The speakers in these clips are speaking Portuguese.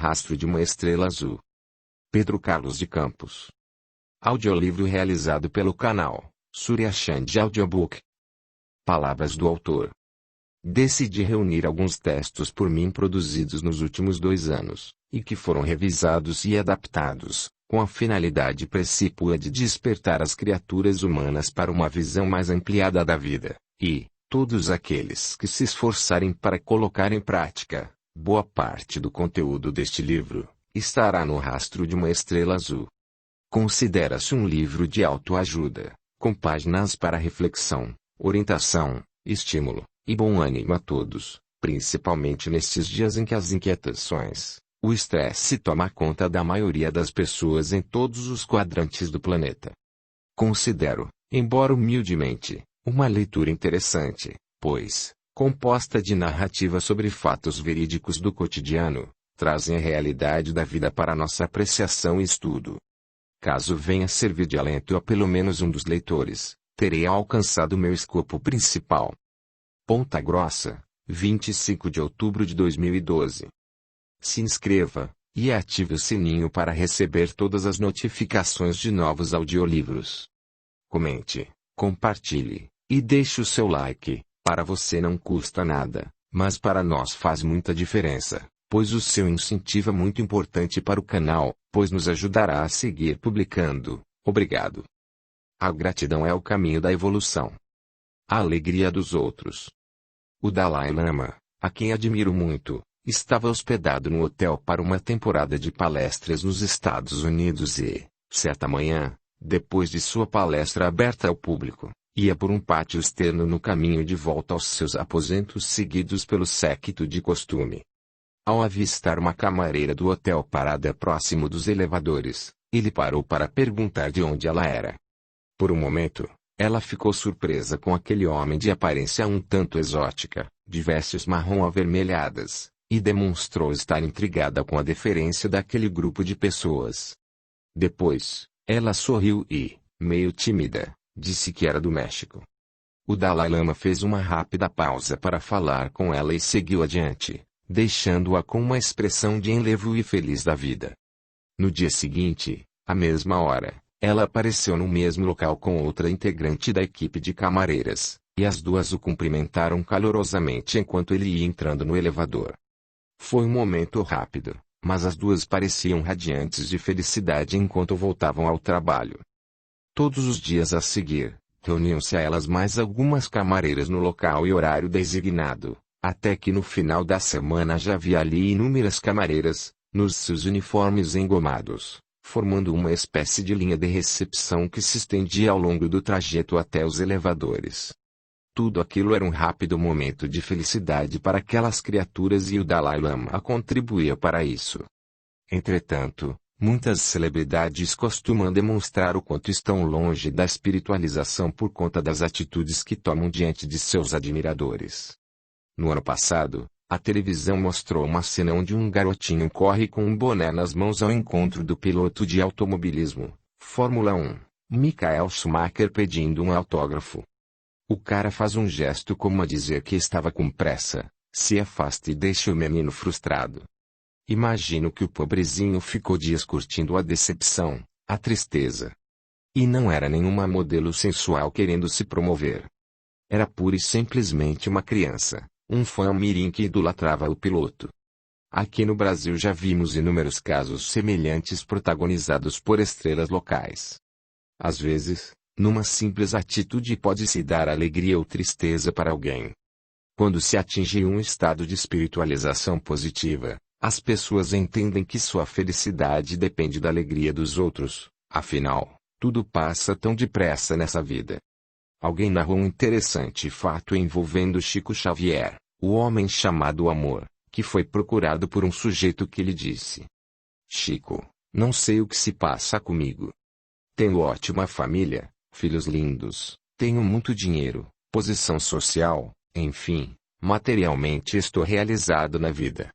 rastro de uma estrela azul. Pedro Carlos de Campos. Audiolivro realizado pelo canal Surya Chand Audiobook. Palavras do autor. Decidi reunir alguns textos por mim produzidos nos últimos 2 anos, e que foram revisados e adaptados, com a finalidade precípua de despertar as criaturas humanas para uma visão mais ampliada da vida, e, todos aqueles que se esforçarem para colocar em prática, boa parte do conteúdo deste livro, estará no rastro de uma estrela azul. Considera-se um livro de autoajuda, com páginas para reflexão, orientação, estímulo e bom ânimo a todos, principalmente nestes dias em que as inquietações, o estresse toma conta da maioria das pessoas em todos os quadrantes do planeta. Considero, embora humildemente, uma leitura interessante, pois, composta de narrativa sobre fatos verídicos do cotidiano, trazem a realidade da vida para nossa apreciação e estudo. Caso venha servir de alento a pelo menos um dos leitores, terei alcançado meu escopo principal. Ponta Grossa, 25 de outubro de 2012. Se inscreva, e ative o sininho para receber todas as notificações de novos audiolivros. Comente, compartilhe, e deixe o seu like. Para você não custa nada, mas para nós faz muita diferença, pois o seu incentivo é muito importante para o canal, pois nos ajudará a seguir publicando. Obrigado. A gratidão é o caminho da evolução. A alegria dos outros. O Dalai Lama, a quem admiro muito, estava hospedado no hotel para uma temporada de palestras nos Estados Unidos e, certa manhã, depois de sua palestra aberta ao público, ia por um pátio externo no caminho de volta aos seus aposentos seguidos pelo séquito de costume. Ao avistar uma camareira do hotel parada próximo dos elevadores, ele parou para perguntar de onde ela era. Por um momento, ela ficou surpresa com aquele homem de aparência um tanto exótica, de vestes marrom avermelhadas, e demonstrou estar intrigada com a deferência daquele grupo de pessoas. Depois, ela sorriu e, meio tímida, disse que era do México. O Dalai Lama fez uma rápida pausa para falar com ela e seguiu adiante, deixando-a com uma expressão de enlevo e feliz da vida. No dia seguinte, à mesma hora, ela apareceu no mesmo local com outra integrante da equipe de camareiras, e as duas o cumprimentaram calorosamente enquanto ele ia entrando no elevador. Foi um momento rápido, mas as duas pareciam radiantes de felicidade enquanto voltavam ao trabalho. Todos os dias a seguir, reuniam-se a elas mais algumas camareiras no local e horário designado, até que no final da semana já havia ali inúmeras camareiras, nos seus uniformes engomados, formando uma espécie de linha de recepção que se estendia ao longo do trajeto até os elevadores. Tudo aquilo era um rápido momento de felicidade para aquelas criaturas e o Dalai Lama contribuía para isso. Entretanto, muitas celebridades costumam demonstrar o quanto estão longe da espiritualização por conta das atitudes que tomam diante de seus admiradores. No ano passado, a televisão mostrou uma cena onde um garotinho corre com um boné nas mãos ao encontro do piloto de automobilismo, Fórmula 1, Michael Schumacher pedindo um autógrafo. O cara faz um gesto como a dizer que estava com pressa, se afasta e deixa o menino frustrado. Imagino que o pobrezinho ficou dias curtindo a decepção, a tristeza. E não era nenhuma modelo sensual querendo se promover. Era pura e simplesmente uma criança, um fã mirim que idolatrava o piloto. Aqui no Brasil já vimos inúmeros casos semelhantes protagonizados por estrelas locais. Às vezes, numa simples atitude pode-se dar alegria ou tristeza para alguém. Quando se atinge um estado de espiritualização positiva, as pessoas entendem que sua felicidade depende da alegria dos outros, afinal, tudo passa tão depressa nessa vida. Alguém narrou um interessante fato envolvendo Chico Xavier, o homem chamado Amor, que foi procurado por um sujeito que lhe disse: Chico, não sei o que se passa comigo. Tenho ótima família, filhos lindos, tenho muito dinheiro, posição social, enfim, materialmente estou realizado na vida.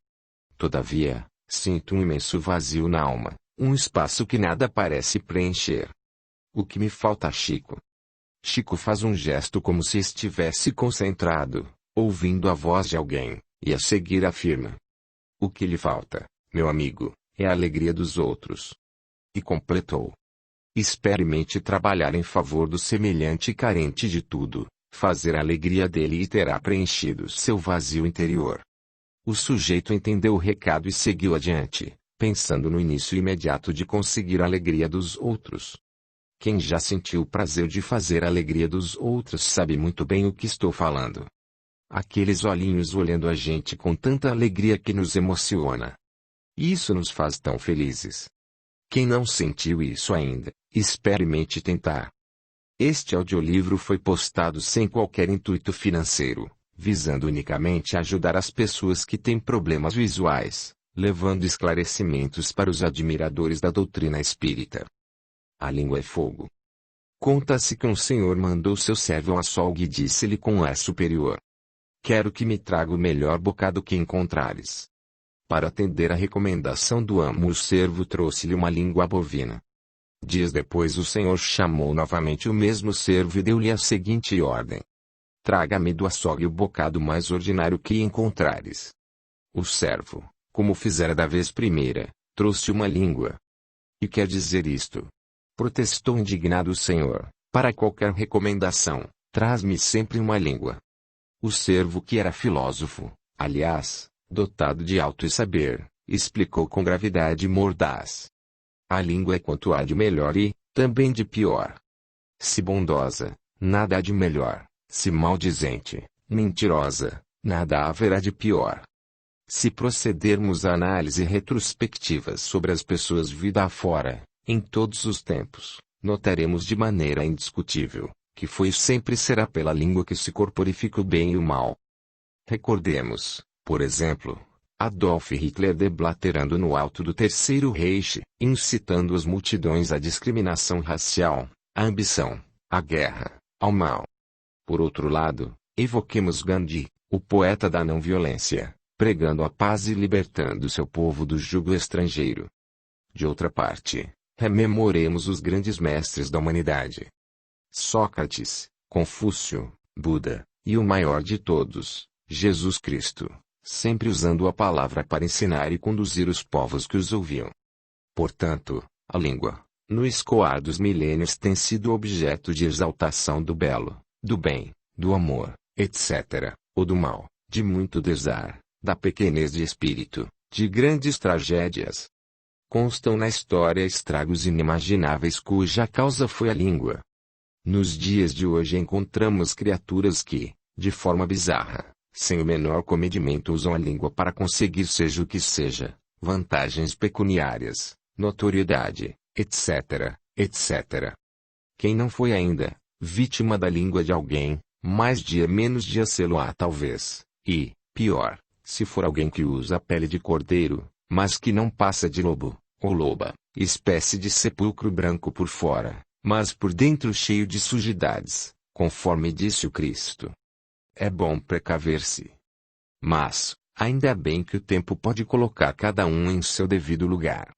Todavia, sinto um imenso vazio na alma, um espaço que nada parece preencher. O que me falta, Chico? Chico faz um gesto como se estivesse concentrado, ouvindo a voz de alguém, e a seguir afirma: o que lhe falta, meu amigo, é a alegria dos outros. E completou: experimente trabalhar em favor do semelhante carente de tudo, fazer a alegria dele e terá preenchido seu vazio interior. O sujeito entendeu o recado e seguiu adiante, pensando no início imediato de conseguir a alegria dos outros. Quem já sentiu o prazer de fazer a alegria dos outros sabe muito bem o que estou falando. Aqueles olhinhos olhando a gente com tanta alegria que nos emociona. Isso nos faz tão felizes. Quem não sentiu isso ainda, experimente tentar. Este audiolivro foi postado sem qualquer intuito financeiro, visando unicamente ajudar as pessoas que têm problemas visuais, levando esclarecimentos para os admiradores da doutrina espírita. A língua é fogo. Conta-se que um senhor mandou seu servo ao açougue e disse-lhe com ar superior: quero que me traga o melhor bocado que encontrares. Para atender à recomendação do amo, o servo trouxe-lhe uma língua bovina. Dias depois o senhor chamou novamente o mesmo servo e deu-lhe a seguinte ordem: traga-me do açougue o bocado mais ordinário que encontrares. O servo, como fizera da vez primeira, trouxe uma língua. E quer dizer isto? Protestou indignado o senhor: para qualquer recomendação, traz-me sempre uma língua. O servo, que era filósofo, aliás, dotado de alto saber, explicou com gravidade mordaz: a língua é quanto há de melhor e, também de pior. Se bondosa, nada há de melhor; se maldizente, mentirosa, nada haverá de pior. Se procedermos a análise retrospectivas sobre as pessoas vida afora, em todos os tempos, notaremos de maneira indiscutível, que foi e sempre será pela língua que se corporifica o bem e o mal. Recordemos, por exemplo, Adolf Hitler deblaterando no alto do Terceiro Reich, incitando as multidões à discriminação racial, à ambição, à guerra, ao mal. Por outro lado, evoquemos Gandhi, o poeta da não-violência, pregando a paz e libertando seu povo do jugo estrangeiro. De outra parte, rememoremos os grandes mestres da humanidade: Sócrates, Confúcio, Buda, e o maior de todos, Jesus Cristo, sempre usando a palavra para ensinar e conduzir os povos que os ouviam. Portanto, a língua, no escoar dos milênios, tem sido objeto de exaltação do belo, do bem, do amor, etc., ou do mal, de muito desar, da pequenez de espírito, de grandes tragédias. Constam na história estragos inimagináveis cuja causa foi a língua. Nos dias de hoje encontramos criaturas que, de forma bizarra, sem o menor comedimento, usam a língua para conseguir seja o que seja, vantagens pecuniárias, notoriedade, etc., etc. Quem não foi ainda vítima da língua de alguém, mais dia menos dia sê-lo-á talvez, e, pior, se for alguém que usa a pele de cordeiro, mas que não passa de lobo, ou loba, espécie de sepulcro branco por fora, mas por dentro cheio de sujidades, conforme disse o Cristo. É bom precaver-se. Mas, ainda bem que o tempo pode colocar cada um em seu devido lugar.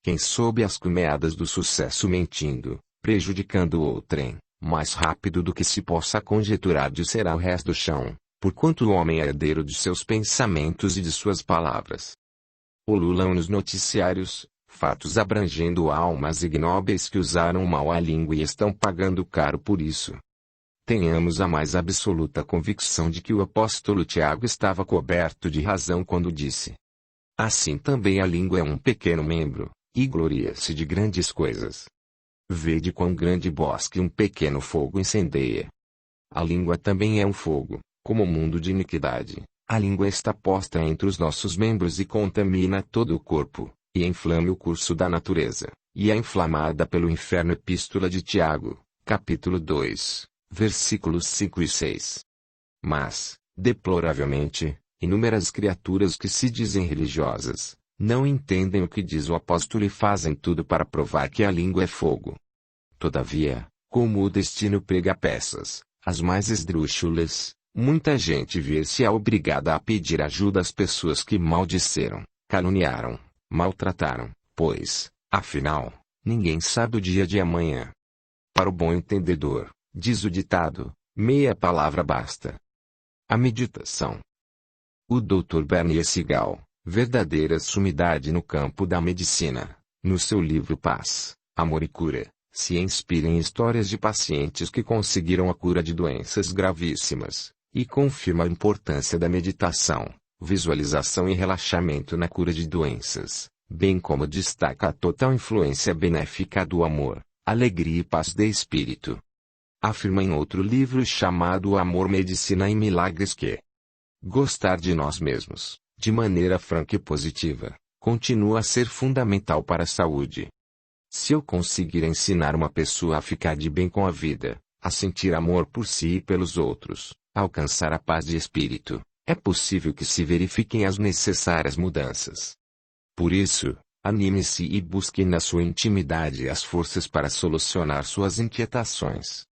Quem soube as cumeadas do sucesso mentindo, prejudicando outrem, mais rápido do que se possa conjecturar de será o resto do chão, porquanto o homem é herdeiro de seus pensamentos e de suas palavras. Ululam nos noticiários fatos abrangendo almas ignóbeis que usaram mal a língua e estão pagando caro por isso. Tenhamos a mais absoluta convicção de que o apóstolo Tiago estava coberto de razão quando disse: assim também a língua é um pequeno membro, e gloria-se de grandes coisas. Vede quão grande bosque um pequeno fogo incendeia. A língua também é um fogo, como o mundo de iniquidade. A língua está posta entre os nossos membros e contamina todo o corpo, e inflama o curso da natureza, e é inflamada pelo inferno. Epístola de Tiago, capítulo 2, versículos 5 e 6. Mas, deploravelmente, inúmeras criaturas que se dizem religiosas, não entendem o que diz o apóstolo e fazem tudo para provar que a língua é fogo. Todavia, como o destino prega peças, as mais esdrúxulas, muita gente vê-se obrigada a pedir ajuda às pessoas que maldisseram, caluniaram, maltrataram, pois, afinal, ninguém sabe o dia de amanhã. Para o bom entendedor, diz o ditado, meia palavra basta. A meditação. O Dr. Bernie Sigal, verdadeira sumidade no campo da medicina, no seu livro Paz, Amor e Cura, se inspira em histórias de pacientes que conseguiram a cura de doenças gravíssimas, e confirma a importância da meditação, visualização e relaxamento na cura de doenças, bem como destaca a total influência benéfica do amor, alegria e paz de espírito. Afirma em outro livro chamado Amor, Medicina e Milagres que gostar de nós mesmos, de maneira franca e positiva, continua a ser fundamental para a saúde. Se eu conseguir ensinar uma pessoa a ficar de bem com a vida, a sentir amor por si e pelos outros, a alcançar a paz de espírito, é possível que se verifiquem as necessárias mudanças. Por isso, anime-se e busque na sua intimidade as forças para solucionar suas inquietações.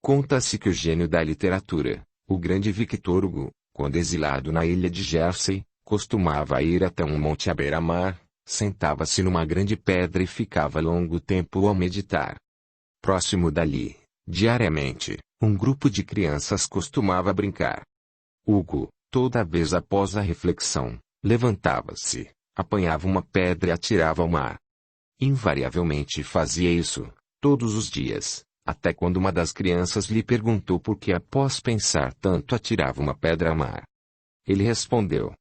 Conta-se que o gênio da literatura, o grande Victor Hugo, quando exilado na ilha de Jersey, costumava ir até um monte à beira-mar, sentava-se numa grande pedra e ficava longo tempo a meditar. Próximo dali, diariamente, um grupo de crianças costumava brincar. Hugo, toda vez após a reflexão, levantava-se, apanhava uma pedra e atirava ao mar. Invariavelmente fazia isso, todos os dias, até quando uma das crianças lhe perguntou por que após pensar tanto atirava uma pedra ao mar. Ele respondeu: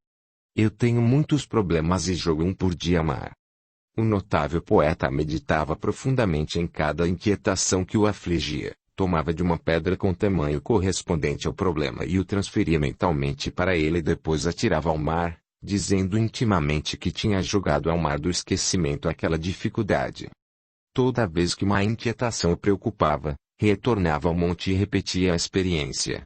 eu tenho muitos problemas e jogo um por dia ao mar. O notável poeta meditava profundamente em cada inquietação que o afligia, tomava de uma pedra com tamanho correspondente ao problema e o transferia mentalmente para ele e depois atirava ao mar, dizendo intimamente que tinha jogado ao mar do esquecimento aquela dificuldade. Toda vez que uma inquietação o preocupava, retornava ao monte e repetia a experiência.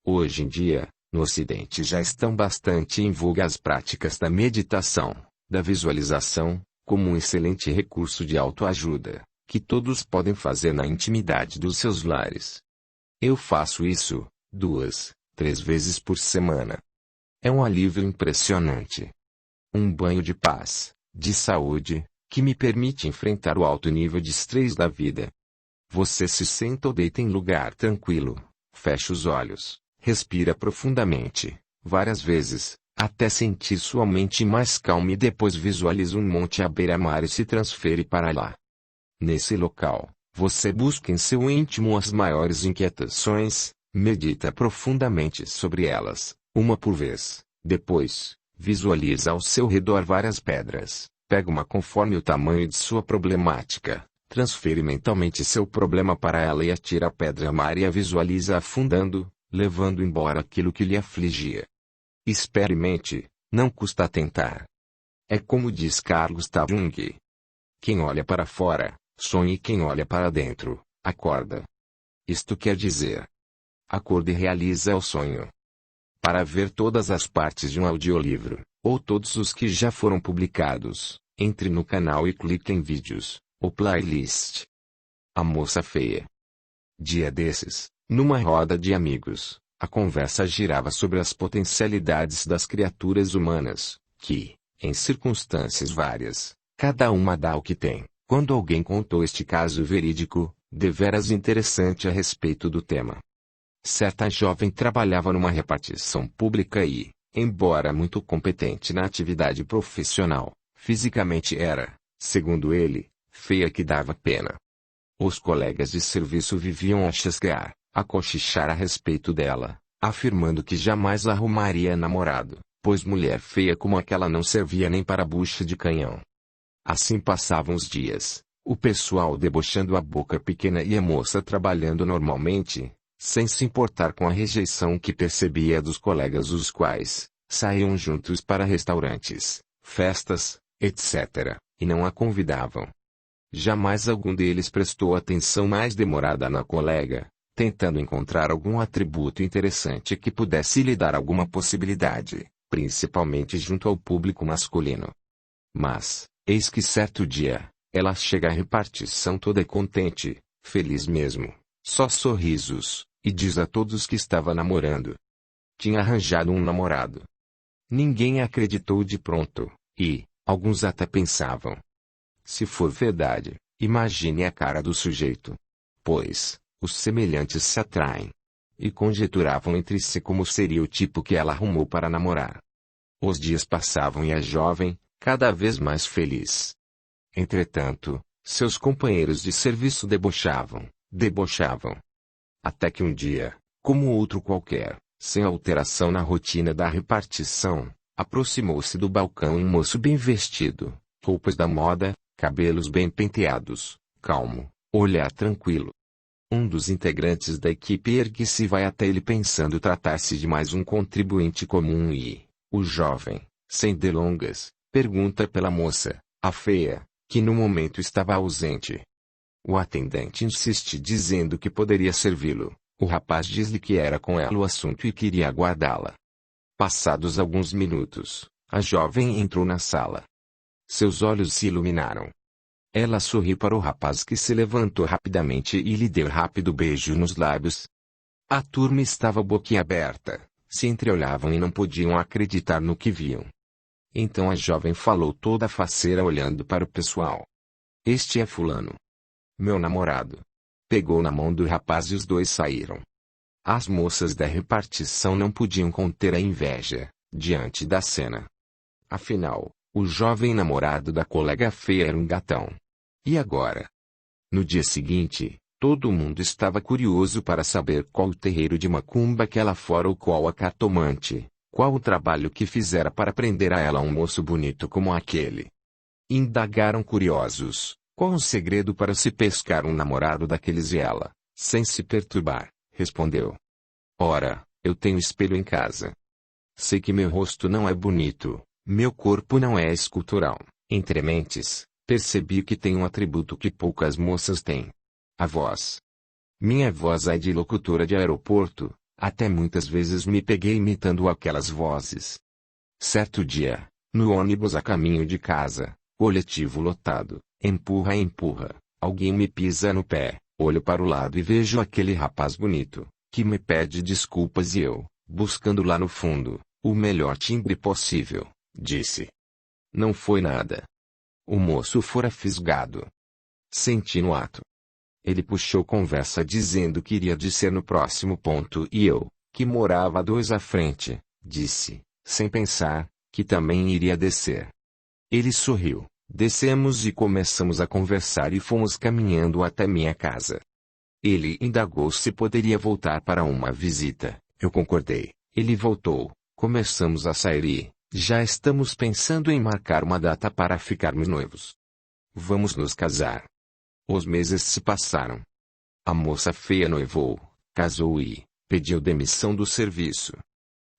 Hoje em dia, no Ocidente já estão bastante em voga as práticas da meditação, da visualização, como um excelente recurso de autoajuda, que todos podem fazer na intimidade dos seus lares. Eu faço isso 2, 3 vezes por semana. É um alívio impressionante. Um banho de paz, de saúde, que me permite enfrentar o alto nível de estresse da vida. Você se senta ou deita em lugar tranquilo, fecha os olhos, respira profundamente, várias vezes, até sentir sua mente mais calma e depois visualiza um monte à beira-mar e se transfere para lá. Nesse local, você busca em seu íntimo as maiores inquietações, medita profundamente sobre elas, uma por vez, depois, visualiza ao seu redor várias pedras, pega uma conforme o tamanho de sua problemática, transfere mentalmente seu problema para ela e atira a pedra ao mar e a visualiza afundando, levando embora aquilo que lhe afligia. Experimente, não custa tentar. É como diz Carl Gustav Jung: quem olha para fora, sonha, e quem olha para dentro, acorda. Isto quer dizer, acorda e realiza o sonho. Para ver todas as partes de um audiolivro, ou todos os que já foram publicados, entre no canal e clique em vídeos, ou playlist. A Moça Feia. Dia desses, numa roda de amigos, a conversa girava sobre as potencialidades das criaturas humanas, que, em circunstâncias várias, cada uma dá o que tem. Quando alguém contou este caso verídico, deveras interessante a respeito do tema. Certa jovem trabalhava numa repartição pública e, embora muito competente na atividade profissional, fisicamente era, segundo ele, feia que dava pena. Os colegas de serviço viviam a chasquear, a cochichar a respeito dela, afirmando que jamais arrumaria namorado, pois mulher feia como aquela não servia nem para bucha de canhão. Assim passavam os dias, o pessoal debochando a boca pequena e a moça trabalhando normalmente, sem se importar com a rejeição que percebia dos colegas, os quais saíam juntos para restaurantes, festas, etc., e não a convidavam. Jamais algum deles prestou atenção mais demorada na colega, tentando encontrar algum atributo interessante que pudesse lhe dar alguma possibilidade, principalmente junto ao público masculino. Mas, eis que certo dia, ela chega à repartição toda contente, feliz mesmo, só sorrisos, e diz a todos que estava namorando. Tinha arranjado um namorado. Ninguém acreditou de pronto, e alguns até pensavam: se for verdade, imagine a cara do sujeito. Pois, os semelhantes se atraem. E conjeturavam entre si como seria o tipo que ela arrumou para namorar. Os dias passavam e a jovem, cada vez mais feliz. Entretanto, seus companheiros de serviço debochavam. Até que um dia, como outro qualquer, sem alteração na rotina da repartição, aproximou-se do balcão um moço bem vestido, roupas da moda, cabelos bem penteados, calmo, olhar tranquilo. Um dos integrantes da equipe ergue-se e vai até ele pensando tratar-se de mais um contribuinte comum e, o jovem, sem delongas, pergunta pela moça, a feia, que no momento estava ausente. O atendente insiste dizendo que poderia servi-lo. O rapaz diz-lhe que era com ela o assunto e queria aguardá-la. Passados alguns minutos, a jovem entrou na sala. Seus olhos se iluminaram. Ela sorriu para o rapaz que se levantou rapidamente e lhe deu rápido beijo nos lábios. A turma estava boquiaberta, se entreolhavam e não podiam acreditar no que viam. Então a jovem falou toda faceira olhando para o pessoal. Este é fulano. Meu namorado. Pegou na mão do rapaz e os dois saíram. As moças da repartição não podiam conter a inveja, diante da cena. Afinal, o jovem namorado da colega feia era um gatão. E agora? No dia seguinte, todo mundo estava curioso para saber qual o terreiro de macumba que ela fora ou qual a cartomante, qual o trabalho que fizera para prender a ela um moço bonito como aquele. Indagaram curiosos, qual o segredo para se pescar um namorado daqueles e ela, sem se perturbar, respondeu. Ora, eu tenho espelho em casa. Sei que meu rosto não é bonito, meu corpo não é escultural, entre mentes, percebi que tem um atributo que poucas moças têm. A voz. Minha voz é de locutora de aeroporto, até muitas vezes me peguei imitando aquelas vozes. Certo dia, no ônibus a caminho de casa, coletivo lotado, empurra, alguém me pisa no pé, olho para o lado e vejo aquele rapaz bonito, que me pede desculpas e eu, buscando lá no fundo, o melhor timbre possível, disse. Não foi nada. O moço fora fisgado. Senti no ato. Ele puxou conversa dizendo que iria descer no próximo ponto e eu, que morava 2 à frente, disse, sem pensar, que também iria descer. Ele sorriu, descemos e começamos a conversar e fomos caminhando até minha casa. Ele indagou se poderia voltar para uma visita, eu concordei, ele voltou, começamos a sair e, já estamos pensando em marcar uma data para ficarmos noivos. Vamos nos casar. Os meses se passaram. A moça feia noivou, casou e pediu demissão do serviço.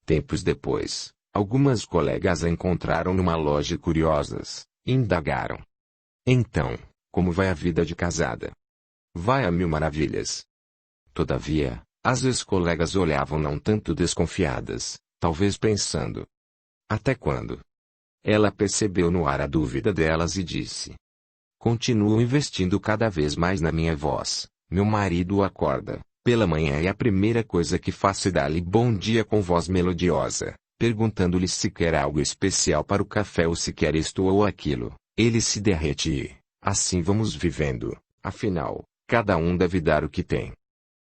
Tempos depois, algumas colegas a encontraram numa loja curiosas, e indagaram. Então, como vai a vida de casada? Vai a mil maravilhas. Todavia, as ex-colegas olhavam não tanto desconfiadas, talvez pensando. Até quando? Ela percebeu no ar a dúvida delas e disse. Continuo investindo cada vez mais na minha voz. Meu marido acorda, pela manhã e a primeira coisa que faço é dar-lhe bom dia com voz melodiosa, perguntando-lhe se quer algo especial para o café ou se quer isto ou aquilo. Ele se derrete e, assim vamos vivendo, afinal, cada um deve dar o que tem.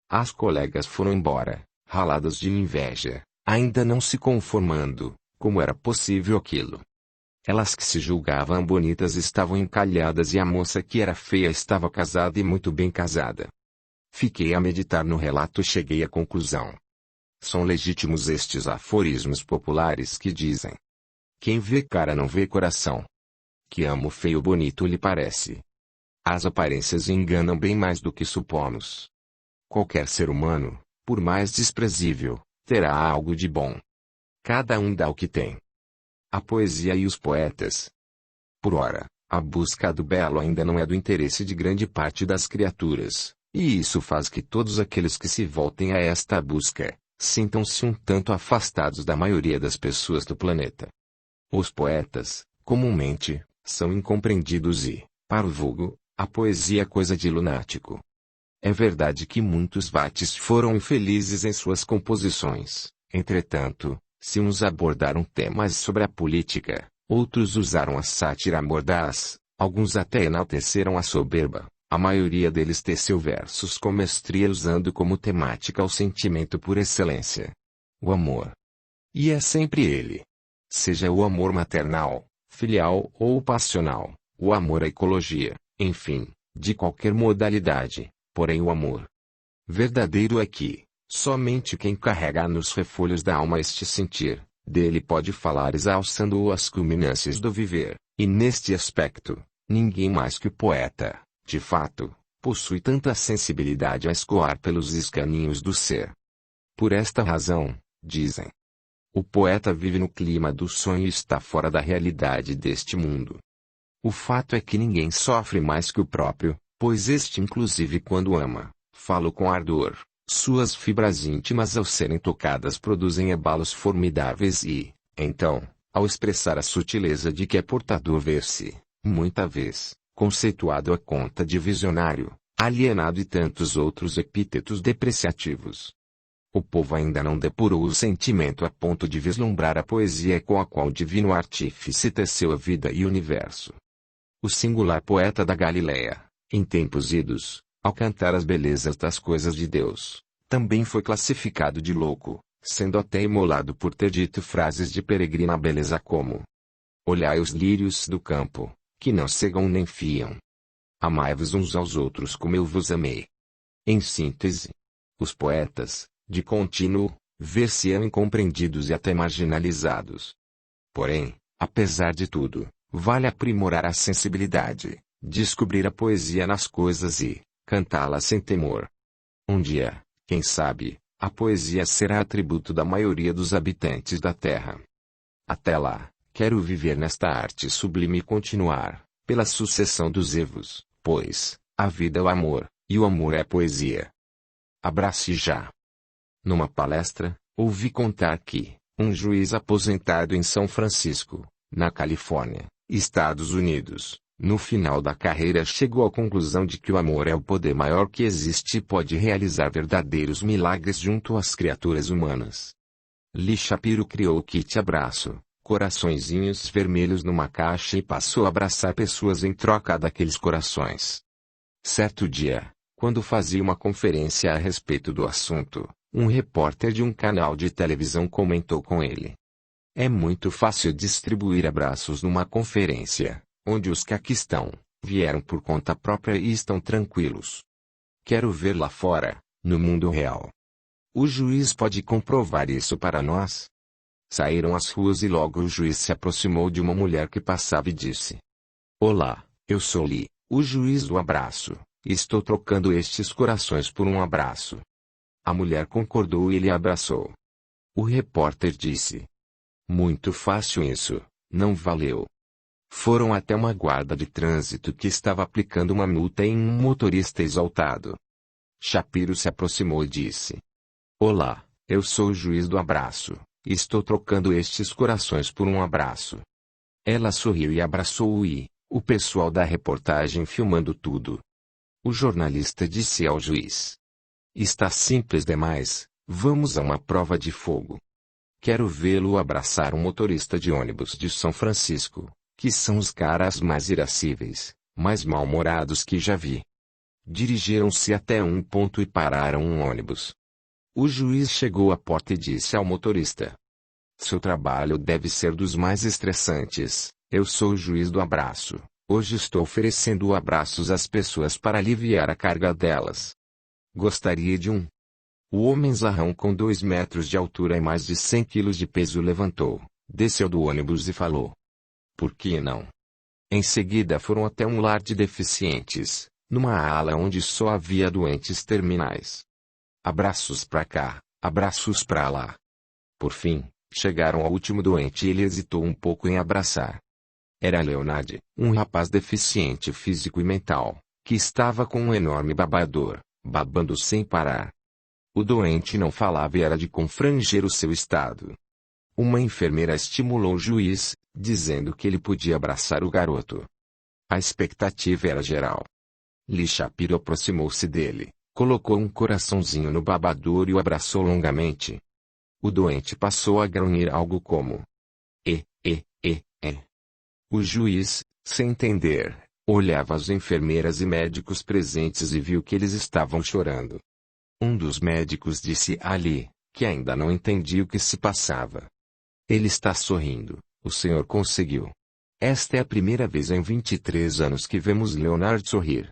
As colegas foram embora, raladas de inveja, ainda não se conformando, como era possível aquilo. Elas que se julgavam bonitas estavam encalhadas e a moça que era feia estava casada e muito bem casada. Fiquei a meditar no relato e cheguei à conclusão. São legítimos estes aforismos populares que dizem: quem vê cara não vê coração. Que ama o feio bonito lhe parece. As aparências enganam bem mais do que supomos. Qualquer ser humano, por mais desprezível, terá algo de bom. Cada um dá o que tem. A poesia e os poetas. Por ora, a busca do belo ainda não é do interesse de grande parte das criaturas, e isso faz que todos aqueles que se voltem a esta busca, sintam-se um tanto afastados da maioria das pessoas do planeta. Os poetas, comumente, são incompreendidos e, para o vulgo, a poesia é coisa de lunático. É verdade que muitos vates foram infelizes em suas composições, entretanto, se uns abordaram temas sobre a política, outros usaram a sátira mordaz, alguns até enalteceram a soberba, a maioria deles teceu versos com mestria usando como temática o sentimento por excelência. O amor. E é sempre ele. Seja o amor maternal, filial ou passional, o amor à ecologia, enfim, de qualquer modalidade, porém o amor verdadeiro é que, somente quem carrega nos refolhos da alma este sentir, dele pode falar exalçando-o às culminâncias do viver, e neste aspecto, ninguém mais que o poeta, de fato, possui tanta sensibilidade a escoar pelos escaninhos do ser. Por esta razão, dizem, o poeta vive no clima do sonho e está fora da realidade deste mundo. O fato é que ninguém sofre mais que o próprio, pois este inclusive quando ama, fala com ardor, suas fibras íntimas ao serem tocadas produzem abalos formidáveis e, então, ao expressar a sutileza de que é portador vê-se, muita vez, conceituado à conta de visionário, alienado e tantos outros epítetos depreciativos. O povo ainda não depurou o sentimento a ponto de vislumbrar a poesia com a qual o divino artífice teceu a vida e o universo. O singular poeta da Galileia, em tempos idos, ao cantar as belezas das coisas de Deus, também foi classificado de louco, sendo até imolado por ter dito frases de peregrina beleza como: olhai os lírios do campo, que não cegam nem fiam. Amai-vos uns aos outros como eu vos amei. Em síntese, os poetas, de contínuo, ver-se-ão incompreendidos e até marginalizados. Porém, apesar de tudo, vale aprimorar a sensibilidade, descobrir a poesia nas coisas e cantá-la sem temor. Um dia, quem sabe, a poesia será atributo da maioria dos habitantes da Terra. Até lá, quero viver nesta arte sublime e continuar, pela sucessão dos evos, pois, a vida é o amor, e o amor é a poesia. Abrace já. Numa palestra, ouvi contar que, um juiz aposentado em São Francisco, na Califórnia, Estados Unidos, no final da carreira chegou à conclusão de que o amor é o poder maior que existe e pode realizar verdadeiros milagres junto às criaturas humanas. Lee Shapiro criou o kit abraço, coraçõezinhos vermelhos numa caixa e passou a abraçar pessoas em troca daqueles corações. Certo dia, quando fazia uma conferência a respeito do assunto, um repórter de um canal de televisão comentou com ele: é muito fácil distribuir abraços numa conferência, onde os que aqui estão, vieram por conta própria e estão tranquilos. Quero ver lá fora, no mundo real. O juiz pode comprovar isso para nós? Saíram às ruas e logo o juiz se aproximou de uma mulher que passava e disse: olá, eu sou Lee, o juiz do abraço, e estou trocando estes corações por um abraço. A mulher concordou e ele a abraçou. O repórter disse: muito fácil isso, não valeu. Foram até uma guarda de trânsito que estava aplicando uma multa em um motorista exaltado. Shapiro se aproximou e disse: olá, eu sou o juiz do abraço, e estou trocando estes corações por um abraço. Ela sorriu e abraçou-o e, o pessoal da reportagem filmando tudo. O jornalista disse ao juiz: está simples demais, vamos a uma prova de fogo. Quero vê-lo abraçar um motorista de ônibus de São Francisco, que são os caras mais irascíveis, mais mal-humorados que já vi. Dirigiram-se até um ponto e pararam um ônibus. O juiz chegou à porta e disse ao motorista: seu trabalho deve ser dos mais estressantes, eu sou o juiz do abraço, hoje estou oferecendo abraços às pessoas para aliviar a carga delas. Gostaria de um? O homenzarrão com 2 metros de altura e mais de 100 quilos de peso levantou, desceu do ônibus e falou: por que não? Em seguida foram até um lar de deficientes, numa ala onde só havia doentes terminais. Abraços pra cá, abraços pra lá. Por fim, chegaram ao último doente e ele hesitou um pouco em abraçar. Era Leonard, um rapaz deficiente físico e mental, que estava com um enorme babador, babando sem parar. O doente não falava e era de confranger o seu estado. Uma enfermeira estimulou o juiz, dizendo que ele podia abraçar o garoto. A expectativa era geral. Lee Shapiro aproximou-se dele, colocou um coraçãozinho no babador e o abraçou longamente. O doente passou a grunhir algo como: e. O juiz, sem entender, olhava as enfermeiras e médicos presentes e viu que eles estavam chorando. Um dos médicos disse a Lee, que ainda não entendia o que se passava: Ele está sorrindo, o senhor conseguiu. Esta é a primeira vez em 23 anos que vemos Leonard sorrir.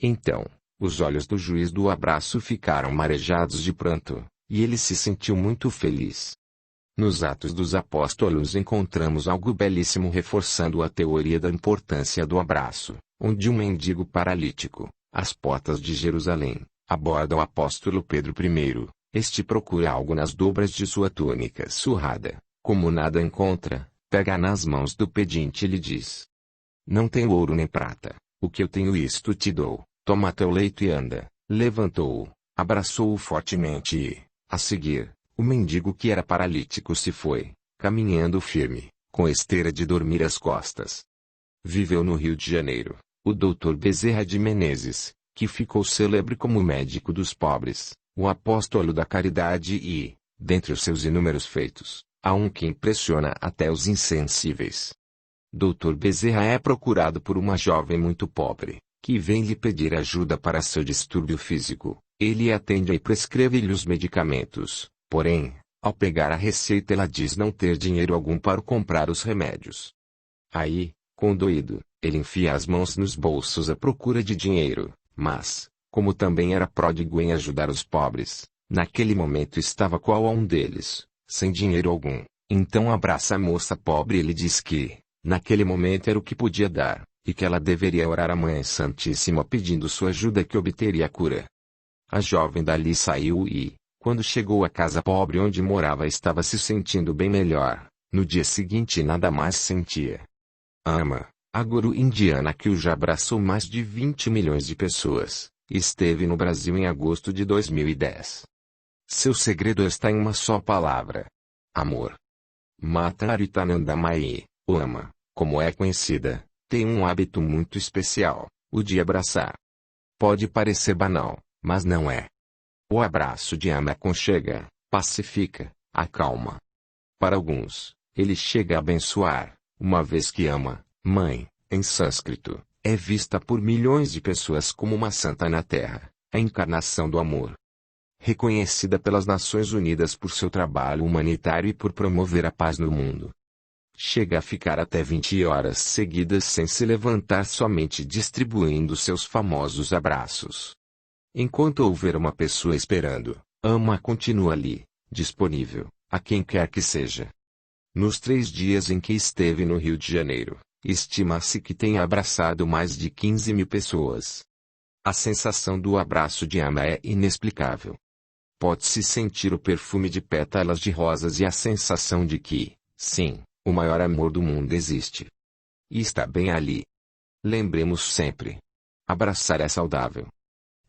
Então, os olhos do juiz do abraço ficaram marejados de pranto, e ele se sentiu muito feliz. Nos Atos dos Apóstolos encontramos algo belíssimo reforçando a teoria da importância do abraço, onde um mendigo paralítico, às portas de Jerusalém, aborda o apóstolo Pedro I. Este procura algo nas dobras de sua túnica surrada. Como nada encontra, pega nas mãos do pedinte e lhe diz: Não tenho ouro nem prata, o que eu tenho isto te dou, toma teu leito e anda. Levantou-o, abraçou-o fortemente e, a seguir, o mendigo que era paralítico se foi, caminhando firme, com esteira de dormir às costas. Viveu no Rio de Janeiro, o Dr. Bezerra de Menezes, que ficou célebre como médico dos pobres, o apóstolo da caridade e, dentre os seus inúmeros feitos, há um que impressiona até os insensíveis. Dr. Bezerra é procurado por uma jovem muito pobre, que vem lhe pedir ajuda para seu distúrbio físico. Ele atende e prescreve-lhe os medicamentos, porém, ao pegar a receita ela diz não ter dinheiro algum para comprar os remédios. Aí, condoído, ele enfia as mãos nos bolsos à procura de dinheiro, mas, como também era pródigo em ajudar os pobres, naquele momento estava qual a um deles, sem dinheiro algum. Então abraça a moça pobre e lhe diz que, naquele momento era o que podia dar, e que ela deveria orar à Mãe Santíssima pedindo sua ajuda que obteria a cura. A jovem dali saiu e, quando chegou à casa pobre onde morava estava se sentindo bem melhor. No dia seguinte nada mais sentia. Ama, a guru indiana que o já abraçou mais de 20 milhões de pessoas, esteve no Brasil em agosto de 2010. Seu segredo está em uma só palavra: amor. Mata Aritananda Mai, o ama, como é conhecida, tem um hábito muito especial, o de abraçar. Pode parecer banal, mas não é. O abraço de ama aconchega, pacifica, acalma. Para alguns, ele chega a abençoar, uma vez que ama, mãe, em sânscrito, é vista por milhões de pessoas como uma santa na terra, a encarnação do amor. Reconhecida pelas Nações Unidas por seu trabalho humanitário e por promover a paz no mundo. Chega a ficar até 20 horas seguidas sem se levantar somente distribuindo seus famosos abraços. Enquanto houver uma pessoa esperando, ama continua ali, disponível, a quem quer que seja. Nos 3 dias em que esteve no Rio de Janeiro, estima-se que tenha abraçado mais de 15 mil pessoas. A sensação do abraço de ama é inexplicável. Pode-se sentir o perfume de pétalas de rosas e a sensação de que, sim, o maior amor do mundo existe. E está bem ali. Lembremos sempre: abraçar é saudável.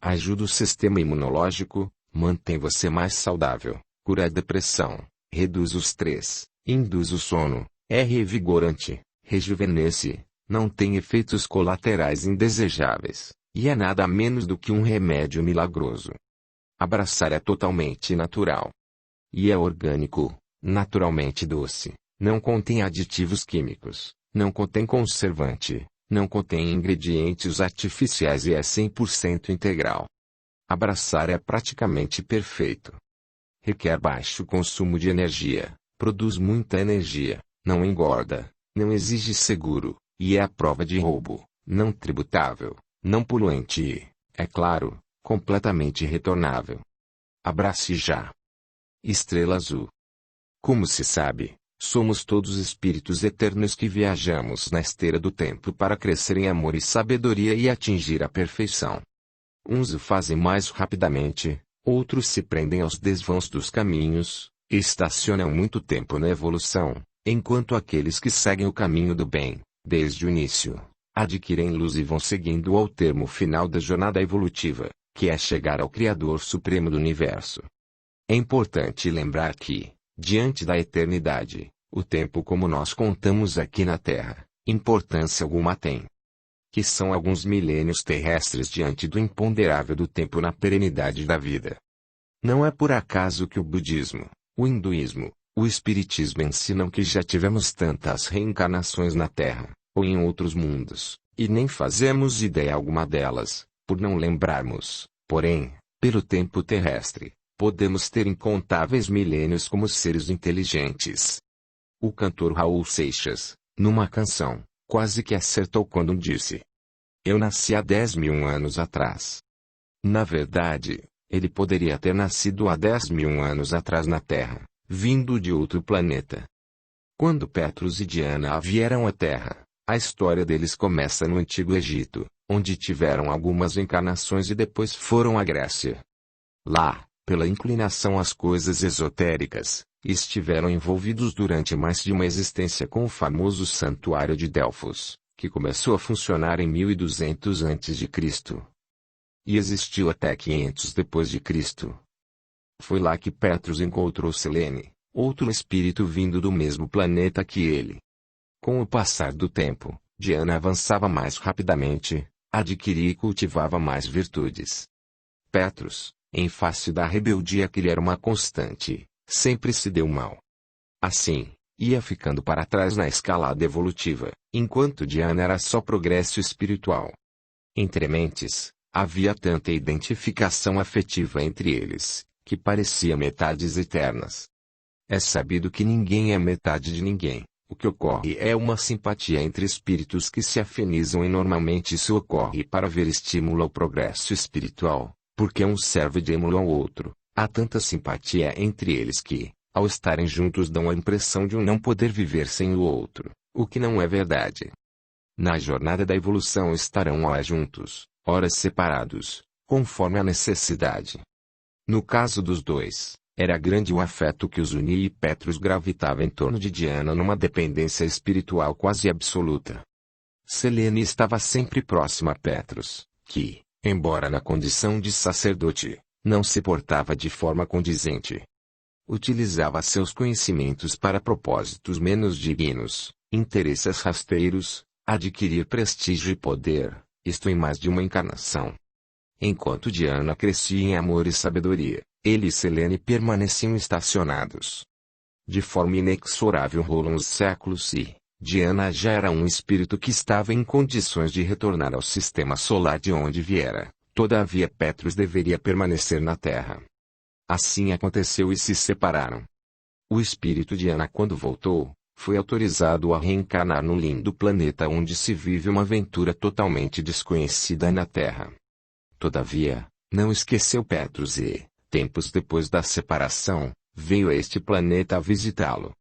Ajuda o sistema imunológico, mantém você mais saudável, cura a depressão, reduz o estresse, induz o sono, é revigorante, rejuvenesce, não tem efeitos colaterais indesejáveis, e é nada menos do que um remédio milagroso. Abraçar é totalmente natural. E é orgânico, naturalmente doce, não contém aditivos químicos, não contém conservante, não contém ingredientes artificiais e é 100% integral. Abraçar é praticamente perfeito. Requer baixo consumo de energia, produz muita energia, não engorda, não exige seguro, e é a prova de roubo, não tributável, não poluente e, é claro, completamente retornável. Abrace já. Estrela Azul. Como se sabe, somos todos espíritos eternos que viajamos na esteira do tempo para crescer em amor e sabedoria e atingir a perfeição. Uns o fazem mais rapidamente, outros se prendem aos desvãos dos caminhos, e estacionam muito tempo na evolução, enquanto aqueles que seguem o caminho do bem, desde o início, adquirem luz e vão seguindo ao termo final da jornada evolutiva, que é chegar ao Criador Supremo do Universo. É importante lembrar que, diante da eternidade, o tempo como nós contamos aqui na Terra, importância alguma tem. Que são alguns milênios terrestres diante do imponderável do tempo na perenidade da vida. Não é por acaso que o budismo, o hinduísmo, o espiritismo ensinam que já tivemos tantas reencarnações na Terra, ou em outros mundos, e nem fazemos ideia alguma delas, por não lembrarmos, porém, pelo tempo terrestre, podemos ter incontáveis milênios como seres inteligentes. O cantor Raul Seixas, numa canção, quase que acertou quando disse: "Eu nasci há 10.000 anos atrás." Na verdade, ele poderia ter nascido há 10.000 anos atrás na Terra, vindo de outro planeta. Quando Petrus e Diana vieram à Terra, a história deles começa no Antigo Egito, onde tiveram algumas encarnações e depois foram à Grécia. Lá, pela inclinação às coisas esotéricas, estiveram envolvidos durante mais de uma existência com o famoso Santuário de Delfos, que começou a funcionar em 1200 a.C. e existiu até 500 depois de Cristo. Foi lá que Petrus encontrou Selene, outro espírito vindo do mesmo planeta que ele. Com o passar do tempo, Diana avançava mais rapidamente, adquiria e cultivava mais virtudes. Petrus, em face da rebeldia que lhe era uma constante, sempre se deu mal. Assim, ia ficando para trás na escalada evolutiva, enquanto Diana era só progresso espiritual. Entre mentes, havia tanta identificação afetiva entre eles, que parecia metades eternas. É sabido que ninguém é metade de ninguém. O que ocorre é uma simpatia entre espíritos que se afinizam e normalmente isso ocorre para ver estímulo ao progresso espiritual, porque um serve de êmulo ao outro. Há tanta simpatia entre eles que, ao estarem juntos dão a impressão de um não poder viver sem o outro, o que não é verdade. Na jornada da evolução estarão ora juntos, ora separados, conforme a necessidade. No caso dos dois, era grande o afeto que os unia e Petrus gravitava em torno de Diana numa dependência espiritual quase absoluta. Selene estava sempre próxima a Petrus, que, embora na condição de sacerdote, não se portava de forma condizente. Utilizava seus conhecimentos para propósitos menos dignos, interesses rasteiros, adquirir prestígio e poder, isto em mais de uma encarnação. Enquanto Diana crescia em amor e sabedoria, ele e Selene permaneciam estacionados. De forma inexorável rolam os séculos e Diana já era um espírito que estava em condições de retornar ao sistema solar de onde viera, todavia Petrus deveria permanecer na Terra. Assim aconteceu e se separaram. O espírito Diana, quando voltou, foi autorizado a reencarnar no lindo planeta onde se vive uma aventura totalmente desconhecida na Terra. Todavia, não esqueceu Petrus e, tempos depois da separação, veio a este planeta a visitá-lo.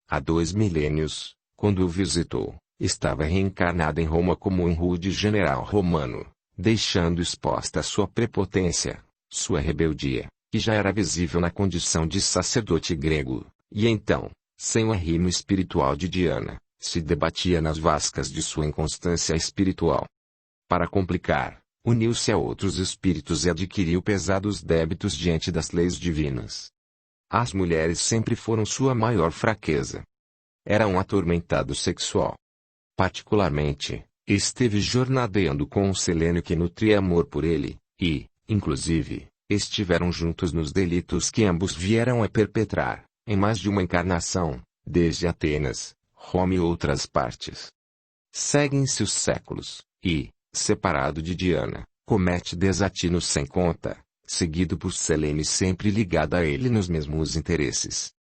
Há 2 milênios, quando o visitou, estava reencarnado em Roma como um rude general romano, deixando exposta sua prepotência, sua rebeldia, que já era visível na condição de sacerdote grego, e então, sem o arrimo espiritual de Diana, se debatia nas vascas de sua inconstância espiritual. Para complicar, uniu-se a outros espíritos e adquiriu pesados débitos diante das leis divinas. As mulheres sempre foram sua maior fraqueza. Era um atormentado sexual. Particularmente, esteve jornadeando com um Selene que nutria amor por ele, e, inclusive, estiveram juntos nos delitos que ambos vieram a perpetrar, em mais de uma encarnação, desde Atenas, Roma e outras partes. Seguem-se os séculos, e, separado de Diana, comete desatinos sem conta, seguido por Selene sempre ligada a ele nos mesmos interesses.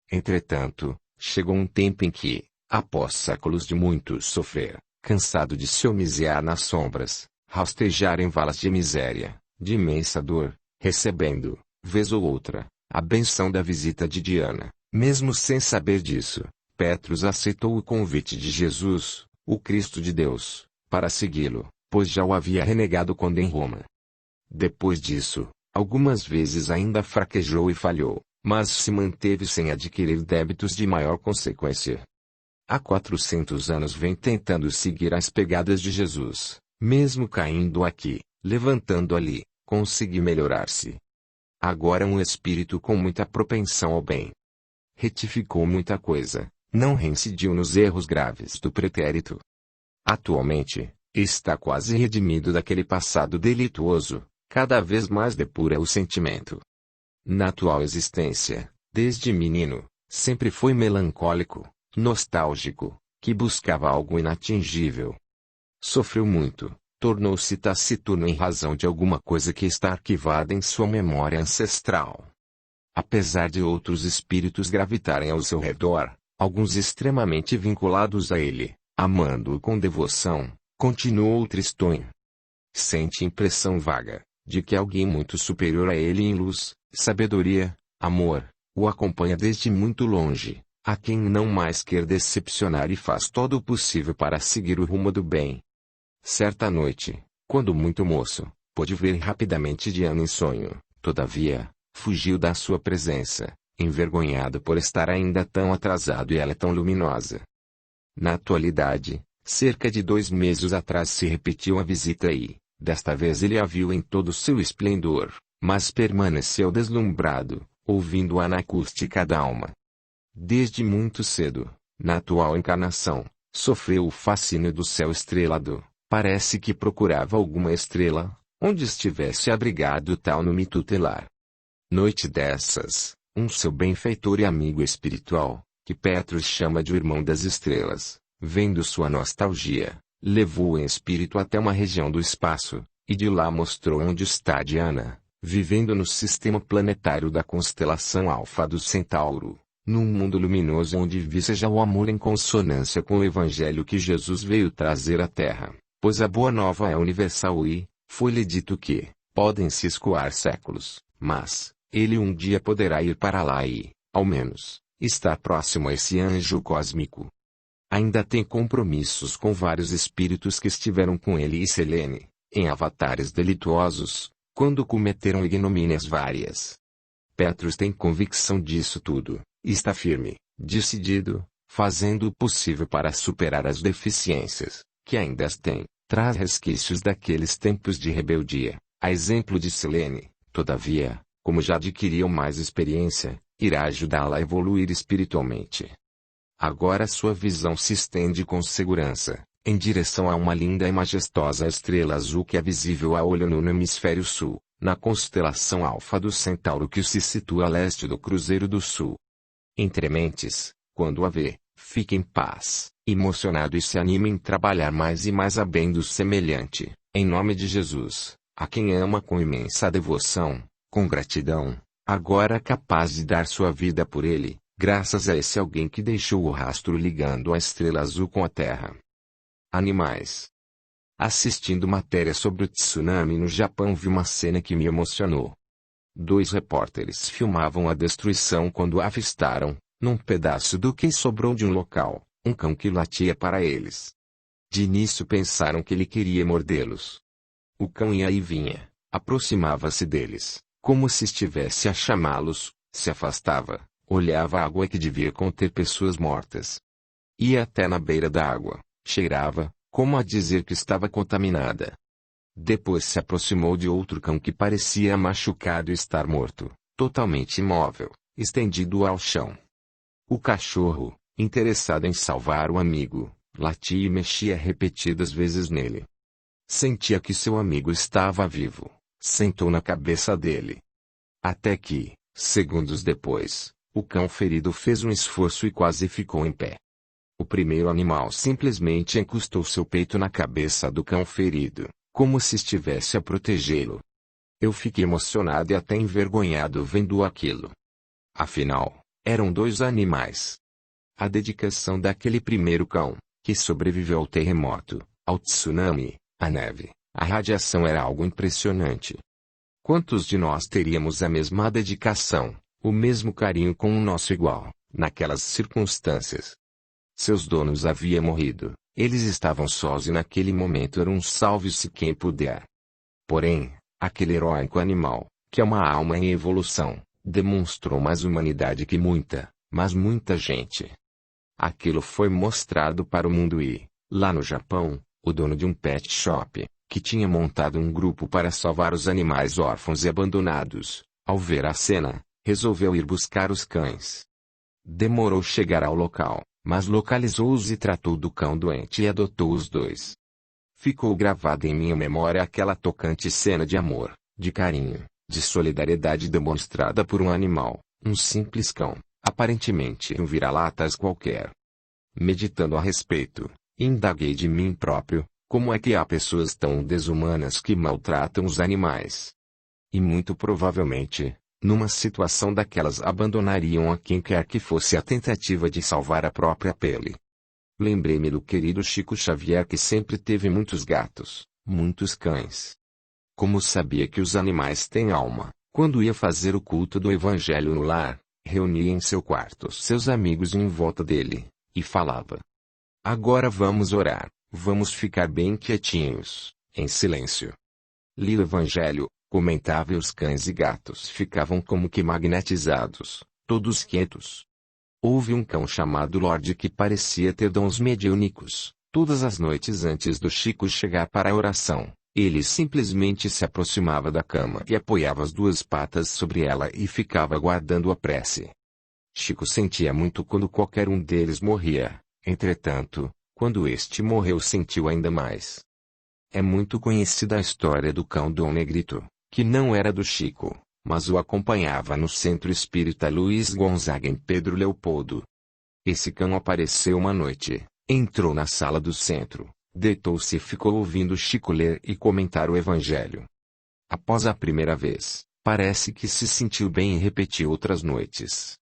Entretanto, chegou um tempo em que, após séculos de muito sofrer, cansado de se homiziar nas sombras, rastejar em valas de miséria, de imensa dor, recebendo, vez ou outra, a benção da visita de Diana, mesmo sem saber disso, Petrus aceitou o convite de Jesus, o Cristo de Deus, para segui-lo, pois já o havia renegado quando em Roma. Depois disso, algumas vezes ainda fraquejou e falhou, mas se manteve sem adquirir débitos de maior consequência. Há 400 anos vem tentando seguir as pegadas de Jesus, mesmo caindo aqui, levantando ali, consegui melhorar-se. Agora um espírito com muita propensão ao bem. Retificou muita coisa, não reincidiu nos erros graves do pretérito. Atualmente, está quase redimido daquele passado delituoso, cada vez mais depura o sentimento. Na atual existência, desde menino, sempre foi melancólico, nostálgico, que buscava algo inatingível. Sofreu muito, tornou-se taciturno em razão de alguma coisa que está arquivada em sua memória ancestral. Apesar de outros espíritos gravitarem ao seu redor, alguns extremamente vinculados a ele, amando-o com devoção, continuou tristonho. Sente impressão vaga, de que alguém muito superior a ele em luz, sabedoria, amor, o acompanha desde muito longe, a quem não mais quer decepcionar e faz todo o possível para seguir o rumo do bem. Certa noite, quando muito moço, pôde ver rapidamente Diana em sonho, todavia, fugiu da sua presença, envergonhado por estar ainda tão atrasado e ela tão luminosa. Na atualidade, cerca de 2 meses atrás se repetiu a visita e, desta vez ele a viu em todo o seu esplendor, mas permaneceu deslumbrado, ouvindo-a na acústica da alma. Desde muito cedo, na atual encarnação, sofreu o fascínio do céu estrelado, parece que procurava alguma estrela, onde estivesse abrigado tal nome tutelar. Noite dessas, seu benfeitor e amigo espiritual, que Petrus chama de o irmão das estrelas, vendo sua nostalgia, levou-o em espírito até uma região do espaço, e de lá mostrou onde está Diana, vivendo no sistema planetário da constelação Alfa do Centauro, num mundo luminoso onde viceja o amor em consonância com o evangelho que Jesus veio trazer à Terra, pois a boa nova é universal e, foi-lhe dito que, podem se escoar séculos, mas, ele um dia poderá ir para lá e, ao menos, estar próximo a esse anjo cósmico. Ainda tem compromissos com vários espíritos que estiveram com ele e Selene, em avatares delituosos, quando cometeram ignomínias várias. Petrus tem convicção disso tudo, e está firme, decidido, fazendo o possível para superar as deficiências, que ainda as tem, traz resquícios daqueles tempos de rebeldia, a exemplo de Selene, todavia, como já adquiriu mais experiência, irá ajudá-la a evoluir espiritualmente. Agora sua visão se estende com segurança, em direção a uma linda e majestosa estrela azul que é visível a olho nu no hemisfério sul, na constelação Alfa do Centauro que se situa a leste do Cruzeiro do Sul. Entre mentes, quando a vê, fica em paz, emocionado e se anima em trabalhar mais e mais a bem do semelhante, em nome de Jesus, a quem ama com imensa devoção, com gratidão, agora capaz de dar sua vida por ele, graças a esse alguém que deixou o rastro ligando a estrela azul com a Terra. Animais. Assistindo matéria sobre o tsunami no Japão vi uma cena que me emocionou. 2 repórteres filmavam a destruição quando avistaram, num pedaço do que sobrou de um local, um cão que latia para eles. De início pensaram que ele queria mordê-los. O cão ia e vinha, aproximava-se deles, como se estivesse a chamá-los, se afastava, olhava a água que devia conter pessoas mortas. Ia até na beira da água, cheirava, como a dizer que estava contaminada. Depois se aproximou de outro cão que parecia machucado e estar morto, totalmente imóvel, estendido ao chão. O cachorro, interessado em salvar o amigo, latia e mexia repetidas vezes nele. Sentia que seu amigo estava vivo, sentou na cabeça dele. Até que, segundos depois, o cão ferido fez um esforço e quase ficou em pé. O primeiro animal simplesmente encostou seu peito na cabeça do cão ferido, como se estivesse a protegê-lo. Eu fiquei emocionado e até envergonhado vendo aquilo. Afinal, eram 2 animais. A dedicação daquele primeiro cão, que sobreviveu ao terremoto, ao tsunami, à neve, à radiação era algo impressionante. Quantos de nós teríamos a mesma dedicação, o mesmo carinho com o nosso igual, naquelas circunstâncias? Seus donos haviam morrido, eles estavam sós e naquele momento era um salve-se quem puder. Porém, aquele heróico animal, que é uma alma em evolução, demonstrou mais humanidade que muita, mas muita gente. Aquilo foi mostrado para o mundo e, lá no Japão, o dono de um pet shop, que tinha montado um grupo para salvar os animais órfãos e abandonados, ao ver a cena, resolveu ir buscar os cães. Demorou chegar ao local, mas localizou-os e tratou do cão doente e adotou os 2. Ficou gravada em minha memória aquela tocante cena de amor, de carinho, de solidariedade demonstrada por um animal, um simples cão, aparentemente um vira-latas qualquer. Meditando a respeito, indaguei de mim próprio, como é que há pessoas tão desumanas que maltratam os animais? E muito provavelmente, Numa situação daquelas abandonariam a quem quer que fosse a tentativa de salvar a própria pele. Lembrei-me do querido Chico Xavier que sempre teve muitos gatos, muitos cães. Como sabia que os animais têm alma, quando ia fazer o culto do Evangelho no lar, reunia em seu quarto seus amigos em volta dele, e falava: "Agora vamos orar, vamos ficar bem quietinhos, em silêncio." Li o Evangelho, comentava e os cães e gatos ficavam como que magnetizados, todos quietos. Houve um cão chamado Lorde que parecia ter dons mediúnicos. Todas as noites antes do Chico chegar para a oração, ele simplesmente se aproximava da cama e apoiava as duas patas sobre ela e ficava guardando a prece. Chico sentia muito quando qualquer um deles morria, entretanto, quando este morreu sentiu ainda mais. É muito conhecida a história do cão Dom Negrito, que não era do Chico, mas o acompanhava no Centro Espírita Luiz Gonzaga em Pedro Leopoldo. Esse cão apareceu uma noite, entrou na sala do centro, deitou-se e ficou ouvindo Chico ler e comentar o Evangelho. Após a primeira vez, parece que se sentiu bem e repetiu outras noites.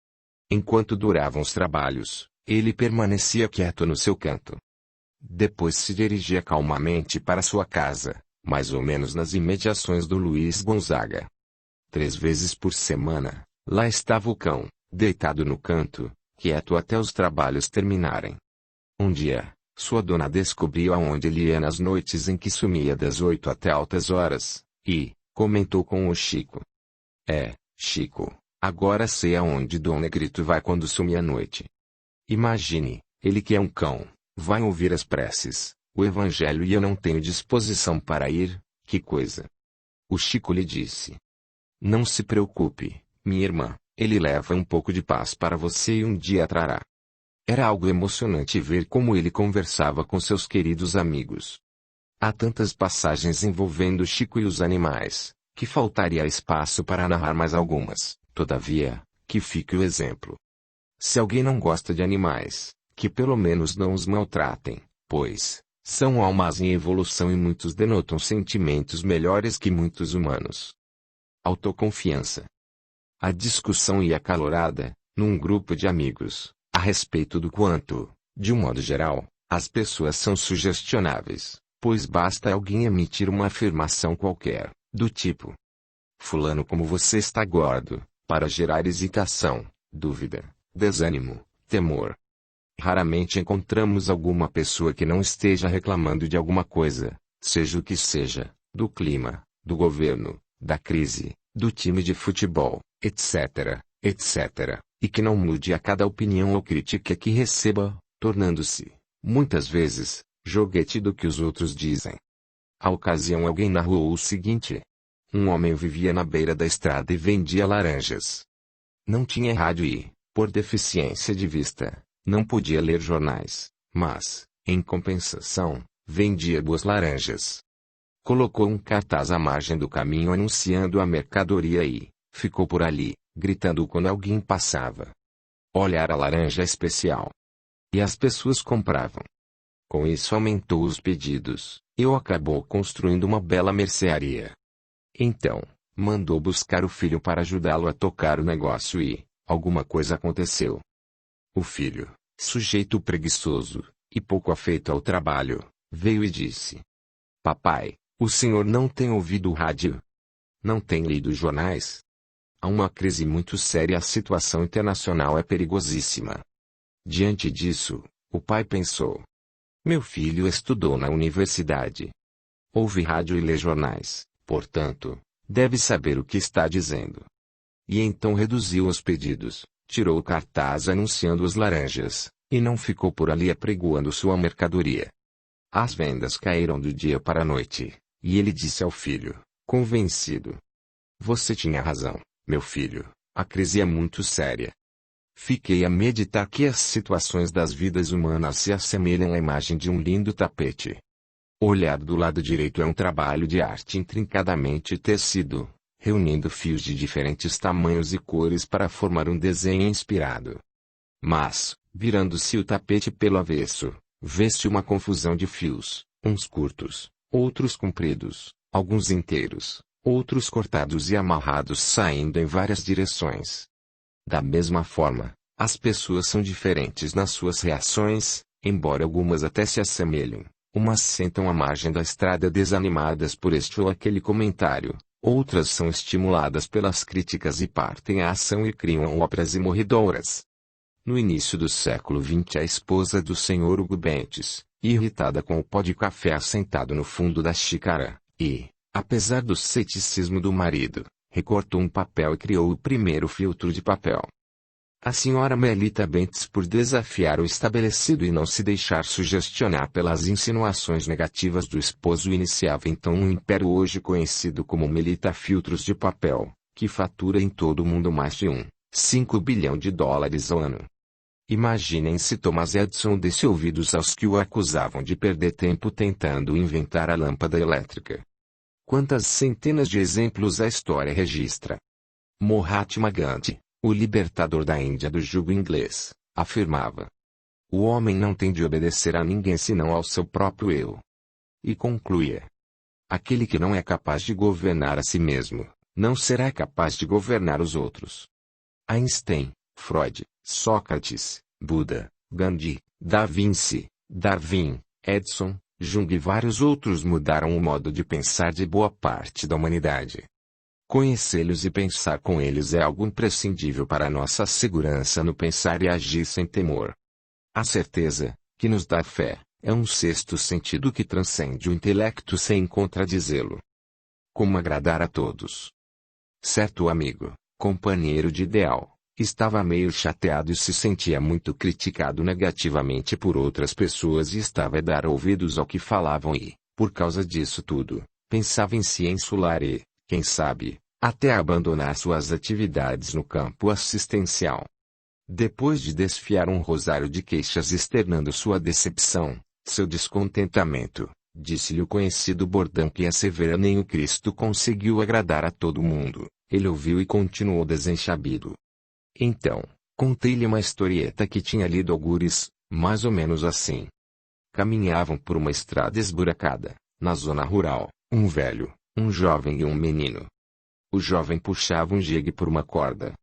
Enquanto duravam os trabalhos, ele permanecia quieto no seu canto. Depois se dirigia calmamente para sua casa, mais ou menos nas imediações do Luiz Gonzaga. 3 vezes por semana, lá estava o cão, deitado no canto, quieto até os trabalhos terminarem. Um dia, sua dona descobriu aonde ele ia nas noites em que sumia das 8 até altas horas, e comentou com o Chico: Chico, agora sei aonde Dom Negrito vai quando some à noite. Imagine, ele que é um cão, vai ouvir as preces, o Evangelho e eu não tenho disposição para ir, que coisa." O Chico lhe disse: "Não se preocupe, minha irmã, ele leva um pouco de paz para você e um dia trará." Era algo emocionante ver como ele conversava com seus queridos amigos. Há tantas passagens envolvendo Chico e os animais, que faltaria espaço para narrar mais algumas, todavia, que fique o exemplo. Se alguém não gosta de animais, que pelo menos não os maltratem, pois são almas em evolução e muitos denotam sentimentos melhores que muitos humanos. Autoconfiança. A discussão ia acalorada, num grupo de amigos, a respeito do quanto, de um modo geral, as pessoas são sugestionáveis, pois basta alguém emitir uma afirmação qualquer, do tipo: "Fulano, como você está gordo", para gerar hesitação, dúvida, desânimo, temor. Raramente encontramos alguma pessoa que não esteja reclamando de alguma coisa, seja o que seja, do clima, do governo, da crise, do time de futebol, etc., etc., e que não mude a cada opinião ou crítica que receba, tornando-se, muitas vezes, joguete do que os outros dizem. A ocasião alguém narrou o seguinte: um homem vivia na beira da estrada e vendia laranjas. Não tinha rádio e, por deficiência de vista, não podia ler jornais, mas, em compensação, vendia boas laranjas. Colocou um cartaz à margem do caminho anunciando a mercadoria e ficou por ali, gritando quando alguém passava: "Olhar a laranja especial." E as pessoas compravam. Com isso aumentou os pedidos, e acabou construindo uma bela mercearia. Então, mandou buscar o filho para ajudá-lo a tocar o negócio e alguma coisa aconteceu. O filho, sujeito preguiçoso, e pouco afeito ao trabalho, veio e disse: "Papai, o senhor não tem ouvido o rádio? Não tem lido os jornais? Há uma crise muito séria, a situação internacional é perigosíssima." Diante disso, o pai pensou: meu filho estudou na universidade. Ouve rádio e lê jornais, portanto, deve saber o que está dizendo. E então reduziu os pedidos, tirou o cartaz anunciando as laranjas, e não ficou por ali apregoando sua mercadoria. As vendas caíram do dia para a noite, e ele disse ao filho, convencido: "Você tinha razão, meu filho, a crise é muito séria." Fiquei a meditar que as situações das vidas humanas se assemelham à imagem de um lindo tapete. Olhar do lado direito é um trabalho de arte intrincadamente tecido, reunindo fios de diferentes tamanhos e cores para formar um desenho inspirado. Mas, virando-se o tapete pelo avesso, vê-se uma confusão de fios, uns curtos, outros compridos, alguns inteiros, outros cortados e amarrados saindo em várias direções. Da mesma forma, as pessoas são diferentes nas suas reações, embora algumas até se assemelhem. Umas sentam à margem da estrada desanimadas por este ou aquele comentário, outras são estimuladas pelas críticas e partem à ação e criam obras imorredoras. No início do século XX, a esposa do Sr. Hugo Bentes, irritada com o pó de café assentado no fundo da xícara, apesar do ceticismo do marido, recortou um papel e criou o primeiro filtro de papel. A senhora Melita Bentes, por desafiar o estabelecido e não se deixar sugestionar pelas insinuações negativas do esposo, iniciava então um império hoje conhecido como Melita Filtros de Papel, que fatura em todo o mundo mais de 5 bilhão de dólares ao ano. Imaginem se Thomas Edison desse ouvidos aos que o acusavam de perder tempo tentando inventar a lâmpada elétrica. Quantas centenas de exemplos a história registra. Mahatma Gandhi, o libertador da Índia do jugo inglês, afirmava: o homem não tem de obedecer a ninguém senão ao seu próprio eu. E concluía: aquele que não é capaz de governar a si mesmo, não será capaz de governar os outros. Einstein, Freud, Sócrates, Buda, Gandhi, Da Vinci, Darwin, Edison, Jung e vários outros mudaram o modo de pensar de boa parte da humanidade. Conhecê-los e pensar com eles é algo imprescindível para nossa segurança no pensar e agir sem temor. A certeza, que nos dá fé, é um sexto sentido que transcende o intelecto sem contradizê-lo. Como agradar a todos? Certo amigo, companheiro de ideal, estava meio chateado e se sentia muito criticado negativamente por outras pessoas e estava a dar ouvidos ao que falavam e, por causa disso tudo, pensava em se insular e, quem sabe, até abandonar suas atividades no campo assistencial. Depois de desfiar um rosário de queixas externando sua decepção, seu descontentamento, disse-lhe o conhecido bordão que assevera: nem o Cristo conseguiu agradar a todo mundo. Ele ouviu e continuou desenchabido. Então, contei-lhe uma historieta que tinha lido algures, mais ou menos assim. Caminhavam por uma estrada esburacada, na zona rural, um velho, um jovem e um menino. O jovem puxava um jegue por uma corda.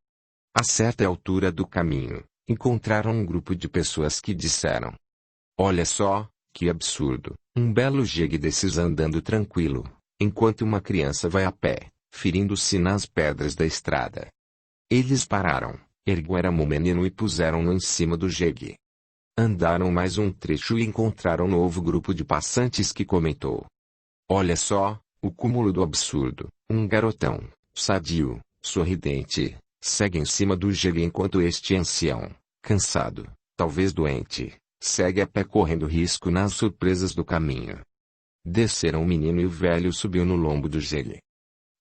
A certa altura do caminho, encontraram um grupo de pessoas que disseram: olha só, que absurdo, um belo jegue desses andando tranquilo, enquanto uma criança vai a pé, ferindo-se nas pedras da estrada. Eles pararam, ergueram o menino e puseram-no em cima do jegue. Andaram mais um trecho e encontraram um novo grupo de passantes que comentou: olha só, o cúmulo do absurdo, um garotão, sadio, sorridente, segue em cima do jegue enquanto este ancião, cansado, talvez doente, segue a pé correndo risco nas surpresas do caminho. Desceram o menino e o velho subiu no lombo do jegue.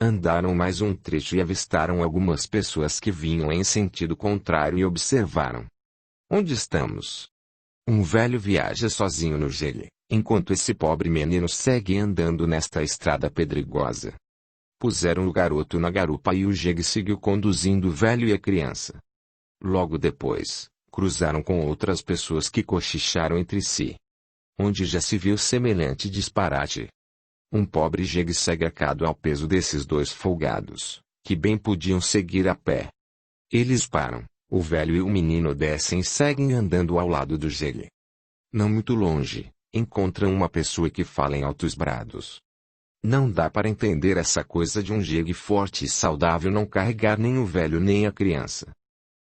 Andaram mais um trecho e avistaram algumas pessoas que vinham em sentido contrário e observaram: onde estamos? Um velho viaja sozinho no jegue, enquanto esse pobre menino segue andando nesta estrada pedregosa. Puseram o garoto na garupa e o jegue seguiu conduzindo o velho e a criança. Logo depois, cruzaram com outras pessoas que cochicharam entre si. Onde já se viu semelhante disparate? Um pobre jegue segue arcado ao peso desses dois folgados, que bem podiam seguir a pé. Eles param, o velho e o menino descem e seguem andando ao lado do jegue. Não muito longe, encontram uma pessoa que fala em altos brados. Não dá para entender essa coisa de um jegue forte e saudável não carregar nem o velho nem a criança.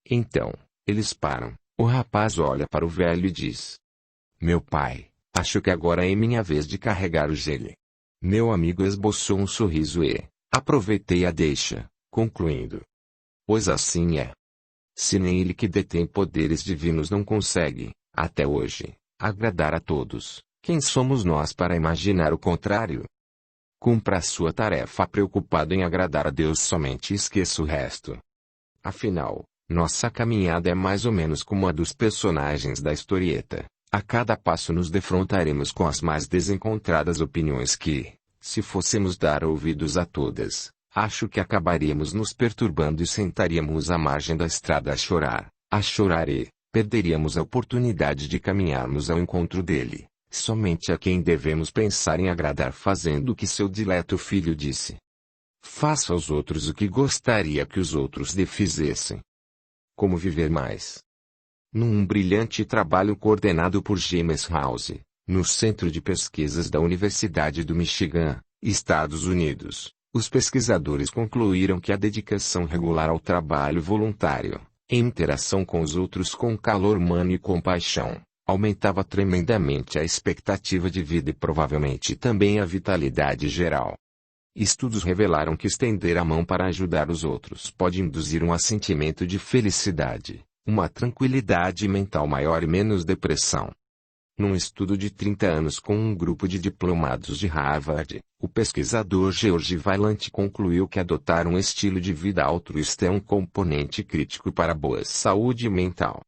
Então, eles param, o rapaz olha para o velho e diz: meu pai, acho que agora é minha vez de carregar o jegue. Meu amigo esboçou um sorriso e aproveitei a deixa, concluindo: pois assim é. Se nem ele que detém poderes divinos não consegue, até hoje, agradar a todos, quem somos nós para imaginar o contrário? Cumpra a sua tarefa preocupado em agradar a Deus somente e esqueça o resto. Afinal, nossa caminhada é mais ou menos como a dos personagens da historieta. A cada passo nos defrontaremos com as mais desencontradas opiniões que, se fôssemos dar ouvidos a todas, acho que acabaríamos nos perturbando e sentaríamos à margem da estrada a chorar e perderíamos a oportunidade de caminharmos ao encontro dele, somente a quem devemos pensar em agradar fazendo o que seu dileto filho disse. Faça aos outros o que gostaria que os outros lhe fizessem. Como viver mais? Num brilhante trabalho coordenado por James House, no Centro de Pesquisas da Universidade do Michigan, Estados Unidos, os pesquisadores concluíram que a dedicação regular ao trabalho voluntário, em interação com os outros com calor humano e compaixão, aumentava tremendamente a expectativa de vida e provavelmente também a vitalidade geral. Estudos revelaram que estender a mão para ajudar os outros pode induzir um sentimento de felicidade, uma tranquilidade mental maior e menos depressão. Num estudo de 30 anos com um grupo de diplomados de Harvard, o pesquisador George Vaillant concluiu que adotar um estilo de vida altruísta é um componente crítico para a boa saúde mental.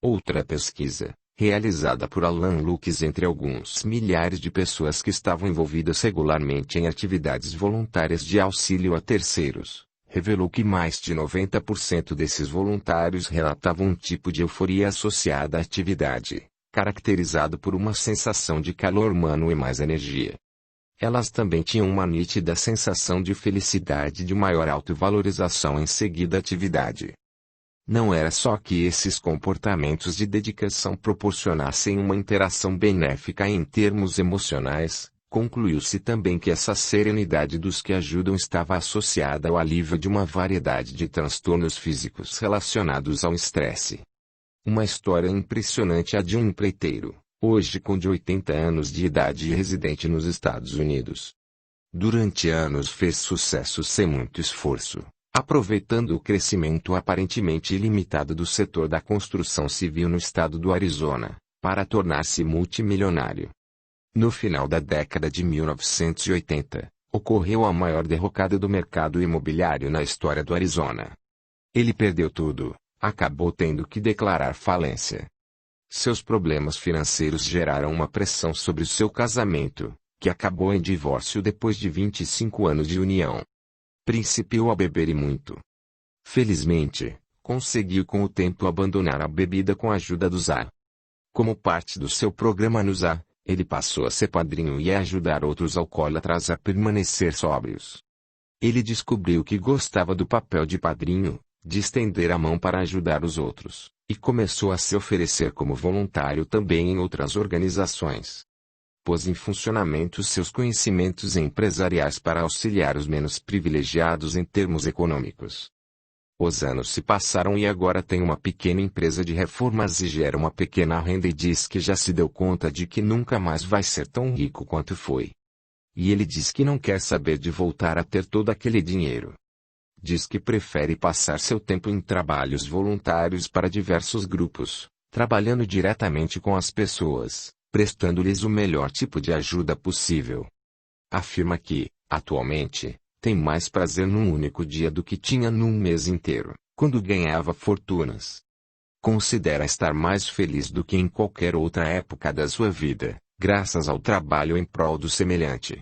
Outra pesquisa, realizada por Alan Lucas entre alguns milhares de pessoas que estavam envolvidas regularmente em atividades voluntárias de auxílio a terceiros, revelou que mais de 90% desses voluntários relatavam um tipo de euforia associada à atividade, caracterizado por uma sensação de calor humano e mais energia. Elas também tinham uma nítida sensação de felicidade e de maior autovalorização em seguida à atividade. Não era só que esses comportamentos de dedicação proporcionassem uma interação benéfica em termos emocionais, concluiu-se também que essa serenidade dos que ajudam estava associada ao alívio de uma variedade de transtornos físicos relacionados ao estresse. Uma história impressionante a de um empreiteiro, hoje com 80 anos de idade e residente nos Estados Unidos. Durante anos fez sucesso sem muito esforço, aproveitando o crescimento aparentemente ilimitado do setor da construção civil no estado do Arizona, para tornar-se multimilionário. No final da década de 1980, ocorreu a maior derrocada do mercado imobiliário na história do Arizona. Ele perdeu tudo, acabou tendo que declarar falência. Seus problemas financeiros geraram uma pressão sobre o seu casamento, que acabou em divórcio depois de 25 anos de união. Principiou a beber e muito. Felizmente, conseguiu com o tempo abandonar a bebida com a ajuda do ZA. Como parte do seu programa no ZA, ele passou a ser padrinho e a ajudar outros alcoólatras a permanecer sóbrios. Ele descobriu que gostava do papel de padrinho, de estender a mão para ajudar os outros, e começou a se oferecer como voluntário também em outras organizações. Pôs em funcionamento seus conhecimentos empresariais para auxiliar os menos privilegiados em termos econômicos. Os anos se passaram e agora tem uma pequena empresa de reformas e gera uma pequena renda e diz que já se deu conta de que nunca mais vai ser tão rico quanto foi. E ele diz que não quer saber de voltar a ter todo aquele dinheiro. Diz que prefere passar seu tempo em trabalhos voluntários para diversos grupos, trabalhando diretamente com as pessoas, prestando-lhes o melhor tipo de ajuda possível. Afirma que, atualmente, tem mais prazer num único dia do que tinha num mês inteiro, quando ganhava fortunas. Considera estar mais feliz do que em qualquer outra época da sua vida, graças ao trabalho em prol do semelhante.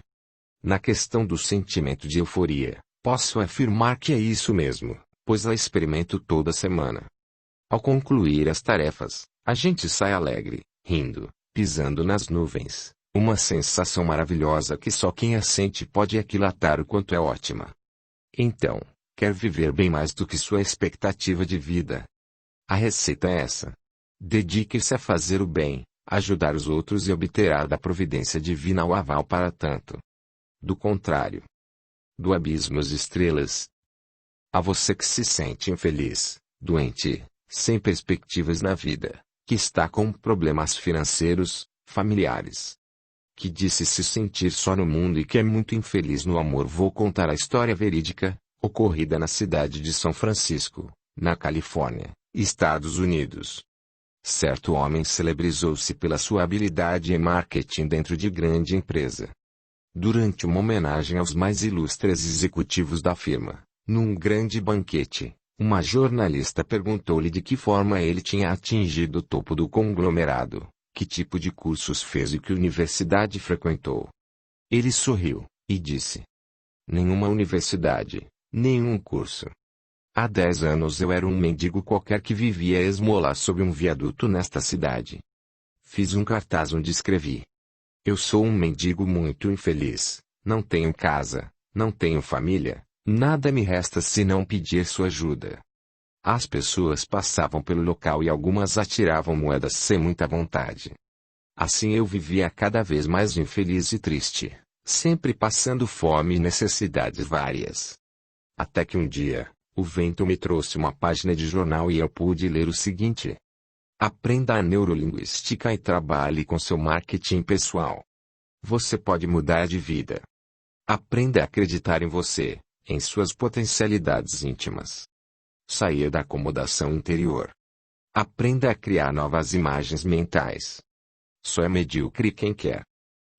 Na questão do sentimento de euforia, posso afirmar que é isso mesmo, pois a experimento toda semana. Ao concluir as tarefas, a gente sai alegre, rindo, pisando nas nuvens, uma sensação maravilhosa que só quem a sente pode aquilatar o quanto é ótima. Então, quer viver bem mais do que sua expectativa de vida? A receita é essa. Dedique-se a fazer o bem, ajudar os outros e obterá da providência divina o aval para tanto. Do contrário, do abismo às estrelas. A você que se sente infeliz, doente, sem perspectivas na vida, que está com problemas financeiros, familiares, que disse se sentir só no mundo e que é muito infeliz no amor, vou contar a história verídica, ocorrida na cidade de São Francisco, na Califórnia, Estados Unidos. Certo homem celebrizou-se pela sua habilidade em marketing dentro de grande empresa. Durante uma homenagem aos mais ilustres executivos da firma, num grande banquete, uma jornalista perguntou-lhe de que forma ele tinha atingido o topo do conglomerado, que tipo de cursos fez e que universidade frequentou. Ele sorriu, e disse: nenhuma universidade, nenhum curso. Há 10 anos eu era um mendigo qualquer que vivia a esmolar sob um viaduto nesta cidade. Fiz um cartaz onde escrevi: eu sou um mendigo muito infeliz, não tenho casa, não tenho família, Nada me resta senão pedir sua ajuda. As pessoas passavam pelo local e algumas atiravam moedas sem muita vontade. Assim eu vivia cada vez mais infeliz e triste, sempre passando fome e necessidades várias. Até que um dia, o vento me trouxe uma página de jornal e eu pude ler o seguinte: aprenda a neurolinguística e trabalhe com seu marketing pessoal. Você pode mudar de vida. Aprenda a acreditar em você, em suas potencialidades íntimas. Sair da acomodação interior. Aprenda a criar novas imagens mentais. Só é medíocre quem quer.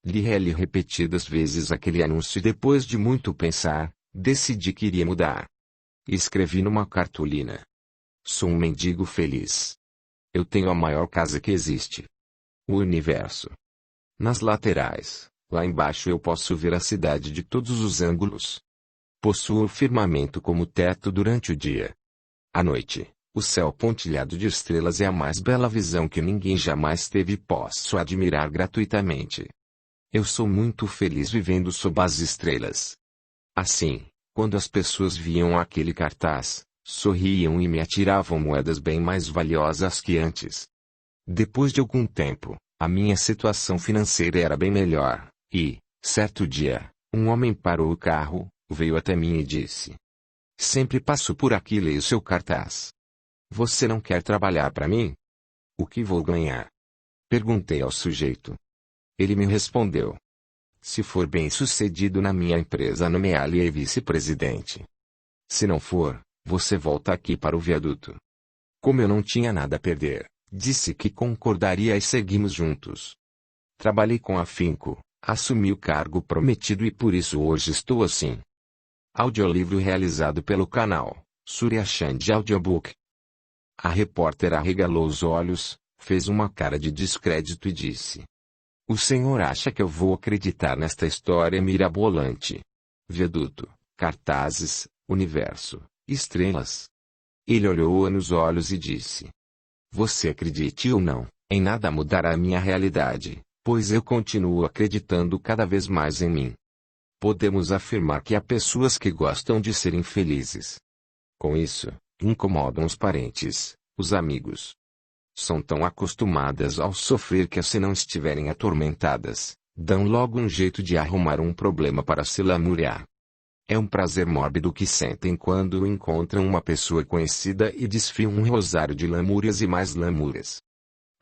Li repetidas vezes aquele anúncio e depois de muito pensar, decidi que iria mudar. Escrevi numa cartolina: sou um mendigo feliz. Eu tenho a maior casa que existe. O universo. Nas laterais, lá embaixo eu posso ver a cidade de todos os ângulos. Possuo o firmamento como teto durante o dia. À noite, o céu pontilhado de estrelas é a mais bela visão que ninguém jamais teve e posso admirar gratuitamente. Eu sou muito feliz vivendo sob as estrelas. Assim, quando as pessoas viam aquele cartaz, sorriam e me atiravam moedas bem mais valiosas que antes. Depois de algum tempo, a minha situação financeira era bem melhor, e, certo dia, um homem parou o carro, veio até mim e disse: sempre passo por aqui e leio seu cartaz. Você não quer trabalhar para mim? O que vou ganhar? Perguntei ao sujeito. Ele me respondeu: se for bem-sucedido na minha empresa, nomeá-lo-ei vice-presidente. Se não for, você volta aqui para o viaduto. Como eu não tinha nada a perder, disse que concordaria e seguimos juntos. Trabalhei com afinco, assumi o cargo prometido e por isso hoje estou assim. Audiolivro realizado pelo canal Surya Chand Audiobook. A repórter arregalou os olhos, fez uma cara de descrédito e disse: o senhor acha que eu vou acreditar nesta história mirabolante? Viaduto, cartazes, universo, estrelas. Ele olhou-a nos olhos e disse: você acredite ou não, em nada mudará a minha realidade, pois eu continuo acreditando cada vez mais em mim. Podemos afirmar que há pessoas que gostam de ser infelizes. Com isso, incomodam os parentes, os amigos. São tão acostumadas ao sofrer que, se não estiverem atormentadas, dão logo um jeito de arrumar um problema para se lamuriar. É um prazer mórbido que sentem quando encontram uma pessoa conhecida e desfiam um rosário de lamúrias e mais lamúrias.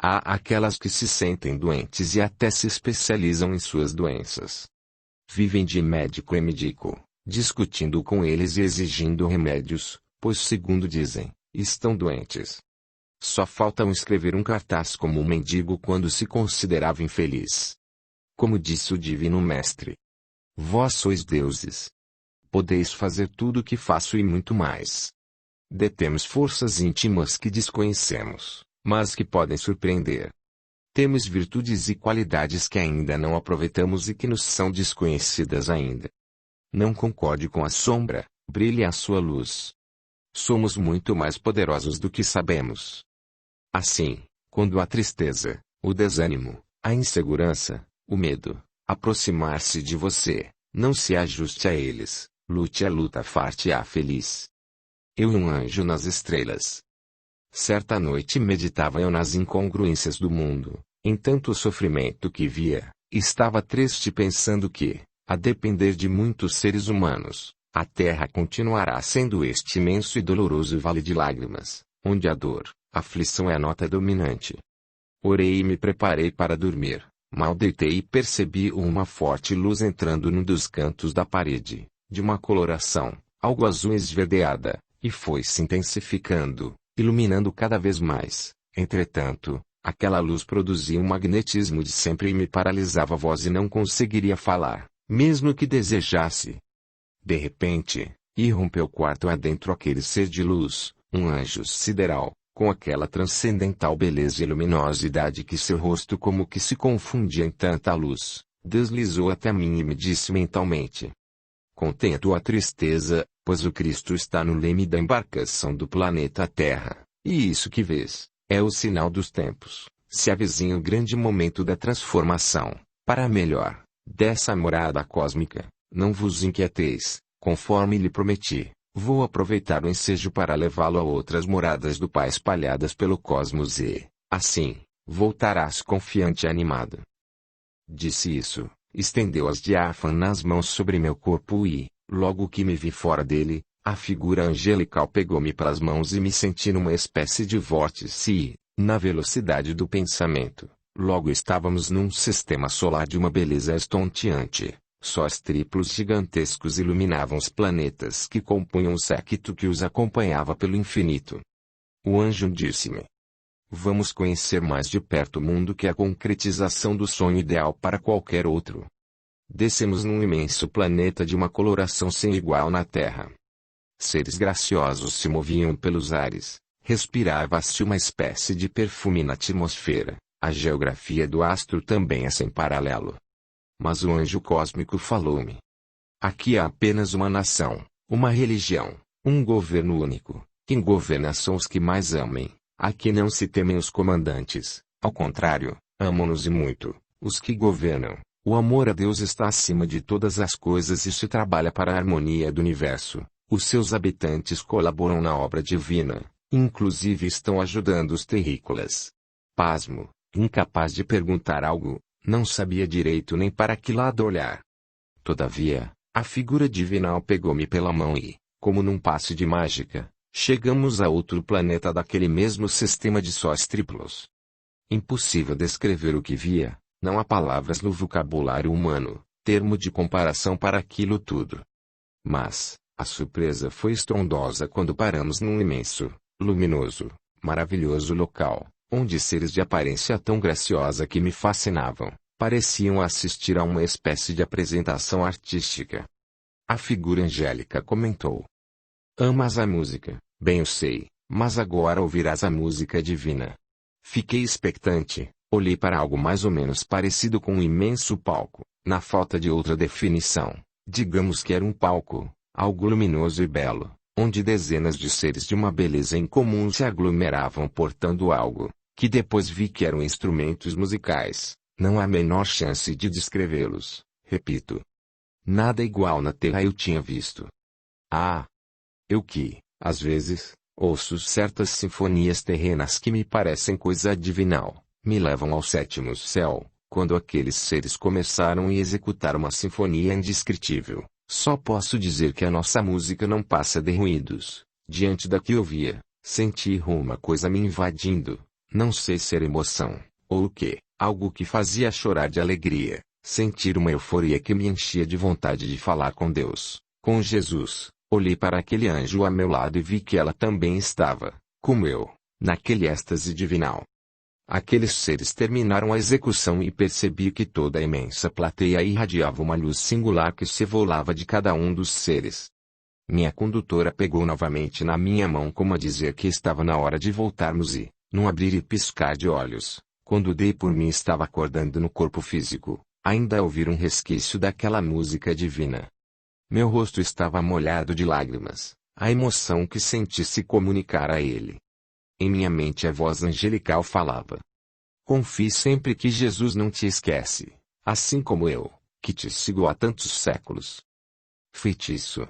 Há aquelas que se sentem doentes e até se especializam em suas doenças. Vivem de médico em médico, discutindo com eles e exigindo remédios, pois, segundo dizem, estão doentes. Só faltam escrever um cartaz como um mendigo quando se considerava infeliz. Como disse o Divino Mestre: vós sois deuses. Podeis fazer tudo o que faço e muito mais. Detemos forças íntimas que desconhecemos, mas que podem surpreender. Temos virtudes e qualidades que ainda não aproveitamos e que nos são desconhecidas ainda. Não concorde com a sombra, brilhe a sua luz. Somos muito mais poderosos do que sabemos. Assim, quando a tristeza, o desânimo, a insegurança, o medo, aproximar-se de você, não se ajuste a eles, lute a luta far-te-á feliz. Eu e um anjo nas estrelas. Certa noite meditava eu nas incongruências do mundo, em tanto sofrimento que via, estava triste pensando que, a depender de muitos seres humanos, a Terra continuará sendo este imenso e doloroso vale de lágrimas, onde a dor, a aflição é a nota dominante. Orei e me preparei para dormir, mal deitei e percebi uma forte luz entrando num dos cantos da parede, de uma coloração, algo azul esverdeada, e foi se intensificando, iluminando cada vez mais. Entretanto, aquela luz produzia um magnetismo de sempre e me paralisava a voz e não conseguiria falar, mesmo que desejasse. De repente, irrompeu o quarto adentro aquele ser de luz, um anjo sideral, com aquela transcendental beleza e luminosidade que seu rosto como que se confundia em tanta luz, deslizou até mim e me disse mentalmente: contém a tua tristeza, pois o Cristo está no leme da embarcação do planeta Terra, e isso que vês, é o sinal dos tempos. Se avizinha o grande momento da transformação, para melhor, dessa morada cósmica. Não vos inquieteis, conforme lhe prometi, vou aproveitar o ensejo para levá-lo a outras moradas do Pai espalhadas pelo cosmos e, assim, voltarás confiante e animado. Disse isso, estendeu as diáfanas mãos sobre meu corpo e, logo que me vi fora dele, a figura angelical pegou-me pelas mãos e me senti numa espécie de vórtice e, na velocidade do pensamento, logo estávamos num sistema solar de uma beleza estonteante. Sóis triplos gigantescos iluminavam os planetas que compunham o séquito que os acompanhava pelo infinito. O anjo disse-me: vamos conhecer mais de perto o mundo que é a concretização do sonho ideal para qualquer outro. Descemos num imenso planeta de uma coloração sem igual na Terra. Seres graciosos se moviam pelos ares, respirava-se uma espécie de perfume na atmosfera, a geografia do astro também é sem paralelo. Mas o anjo cósmico falou-me: aqui há apenas uma nação, uma religião, um governo único. Quem governa são os que mais amem. Aqui não se temem os comandantes, ao contrário, amam-nos e muito, os que governam. O amor a Deus está acima de todas as coisas e se trabalha para a harmonia do universo. Os seus habitantes colaboram na obra divina, inclusive estão ajudando os terrícolas. Pasmo, incapaz de perguntar algo, não sabia direito nem para que lado olhar. Todavia, a figura divinal pegou-me pela mão e, como num passe de mágica, chegamos a outro planeta daquele mesmo sistema de sóis triplos. Impossível descrever o que via, não há palavras no vocabulário humano, termo de comparação para aquilo tudo. Mas, a surpresa foi estrondosa quando paramos num imenso, luminoso, maravilhoso local, onde seres de aparência tão graciosa que me fascinavam, pareciam assistir a uma espécie de apresentação artística. A figura angélica comentou: amas a música, bem eu sei, mas agora ouvirás a música divina. Fiquei expectante, olhei para algo mais ou menos parecido com um imenso palco, na falta de outra definição, digamos que era um palco, algo luminoso e belo, onde dezenas de seres de uma beleza incomum se aglomeravam portando algo, que depois vi que eram instrumentos musicais. Não há a menor chance de descrevê-los, repito. Nada igual na Terra eu tinha visto. Ah! Eu que, às vezes, ouço certas sinfonias terrenas que me parecem coisa divinal, me levam ao sétimo céu, quando aqueles seres começaram a executar uma sinfonia indescritível. Só posso dizer que a nossa música não passa de ruídos. Diante da que ouvia, senti uma coisa me invadindo, não sei se era emoção, ou o que, algo que fazia chorar de alegria, sentir uma euforia que me enchia de vontade de falar com Deus, com Jesus. Olhei para aquele anjo a meu lado e vi que ela também estava, como eu, naquele êxtase divinal. Aqueles seres terminaram a execução e percebi que toda a imensa plateia irradiava uma luz singular que se evolava de cada um dos seres. Minha condutora pegou novamente na minha mão como a dizer que estava na hora de voltarmos e, num abrir e piscar de olhos, quando dei por mim estava acordando no corpo físico, ainda a ouvir um resquício daquela música divina. Meu rosto estava molhado de lágrimas, a emoção que senti se comunicar a ele. Em minha mente a voz angelical falava: confie sempre que Jesus não te esquece, assim como eu, que te sigo há tantos séculos. Feitiço.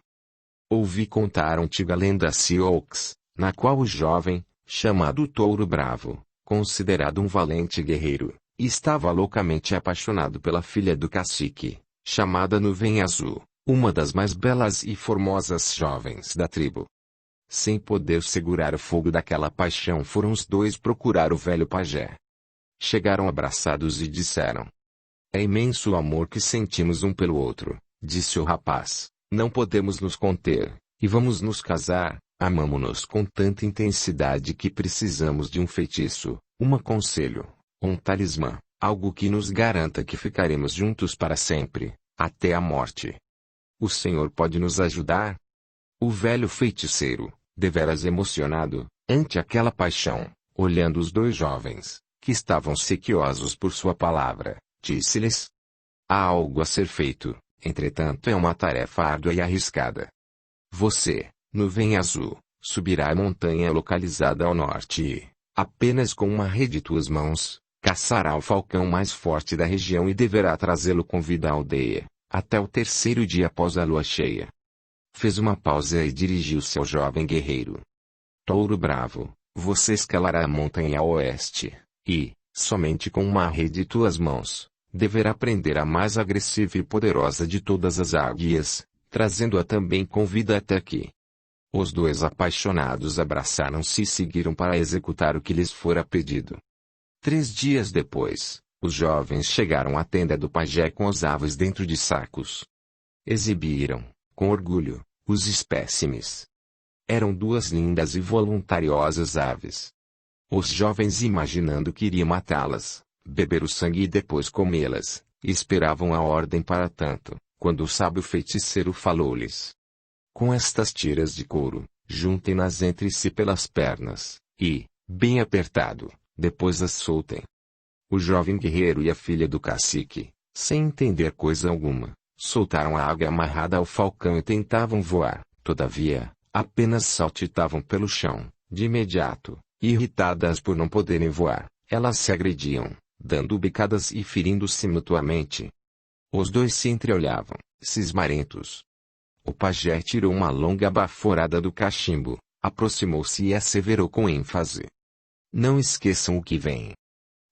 Ouvi contar a antiga lenda Sioux, na qual o jovem, chamado Touro Bravo, considerado um valente guerreiro, estava loucamente apaixonado pela filha do cacique, chamada Nuvem Azul, uma das mais belas e formosas jovens da tribo. Sem poder segurar o fogo daquela paixão, foram os dois procurar o velho pajé. Chegaram abraçados e disseram: é imenso o amor que sentimos um pelo outro, disse o rapaz, não podemos nos conter, e vamos nos casar. Amamo-nos com tanta intensidade que precisamos de um feitiço, um conselho, um talismã, algo que nos garanta que ficaremos juntos para sempre, até a morte. O Senhor pode nos ajudar? O velho feiticeiro, deveras emocionado, ante aquela paixão, olhando os dois jovens, que estavam sequiosos por sua palavra, disse-lhes: há algo a ser feito, entretanto é uma tarefa árdua e arriscada. Você, Nuvem Azul, subirá a montanha localizada ao norte e, apenas com uma rede em tuas mãos, caçará o falcão mais forte da região e deverá trazê-lo com vida à aldeia, até o terceiro dia após a lua cheia. Fez uma pausa e dirigiu-se ao jovem guerreiro. Touro bravo, você escalará a montanha a oeste, e, somente com uma rede em tuas mãos, deverá prender a mais agressiva e poderosa de todas as águias, trazendo-a também com vida até aqui. Os dois apaixonados abraçaram-se e seguiram para executar o que lhes fora pedido. 3 dias depois, os jovens chegaram à tenda do pajé com as aves dentro de sacos. Exibiram, com orgulho, os espécimes. Eram 2 lindas e voluntariosas aves. Os jovens, imaginando que iria matá-las, beber o sangue e depois comê-las, esperavam a ordem para tanto, quando o sábio feiticeiro falou-lhes: com estas tiras de couro, juntem-nas entre si pelas pernas, e, bem apertado, depois as soltem. O jovem guerreiro e a filha do cacique, sem entender coisa alguma, soltaram a águia amarrada ao falcão e tentavam voar, todavia, apenas saltitavam pelo chão, de imediato, irritadas por não poderem voar, elas se agrediam, dando bicadas e ferindo-se mutuamente. Os dois se entreolhavam, cismarentos. O pajé tirou uma longa baforada do cachimbo, aproximou-se e asseverou com ênfase: não esqueçam o que vem.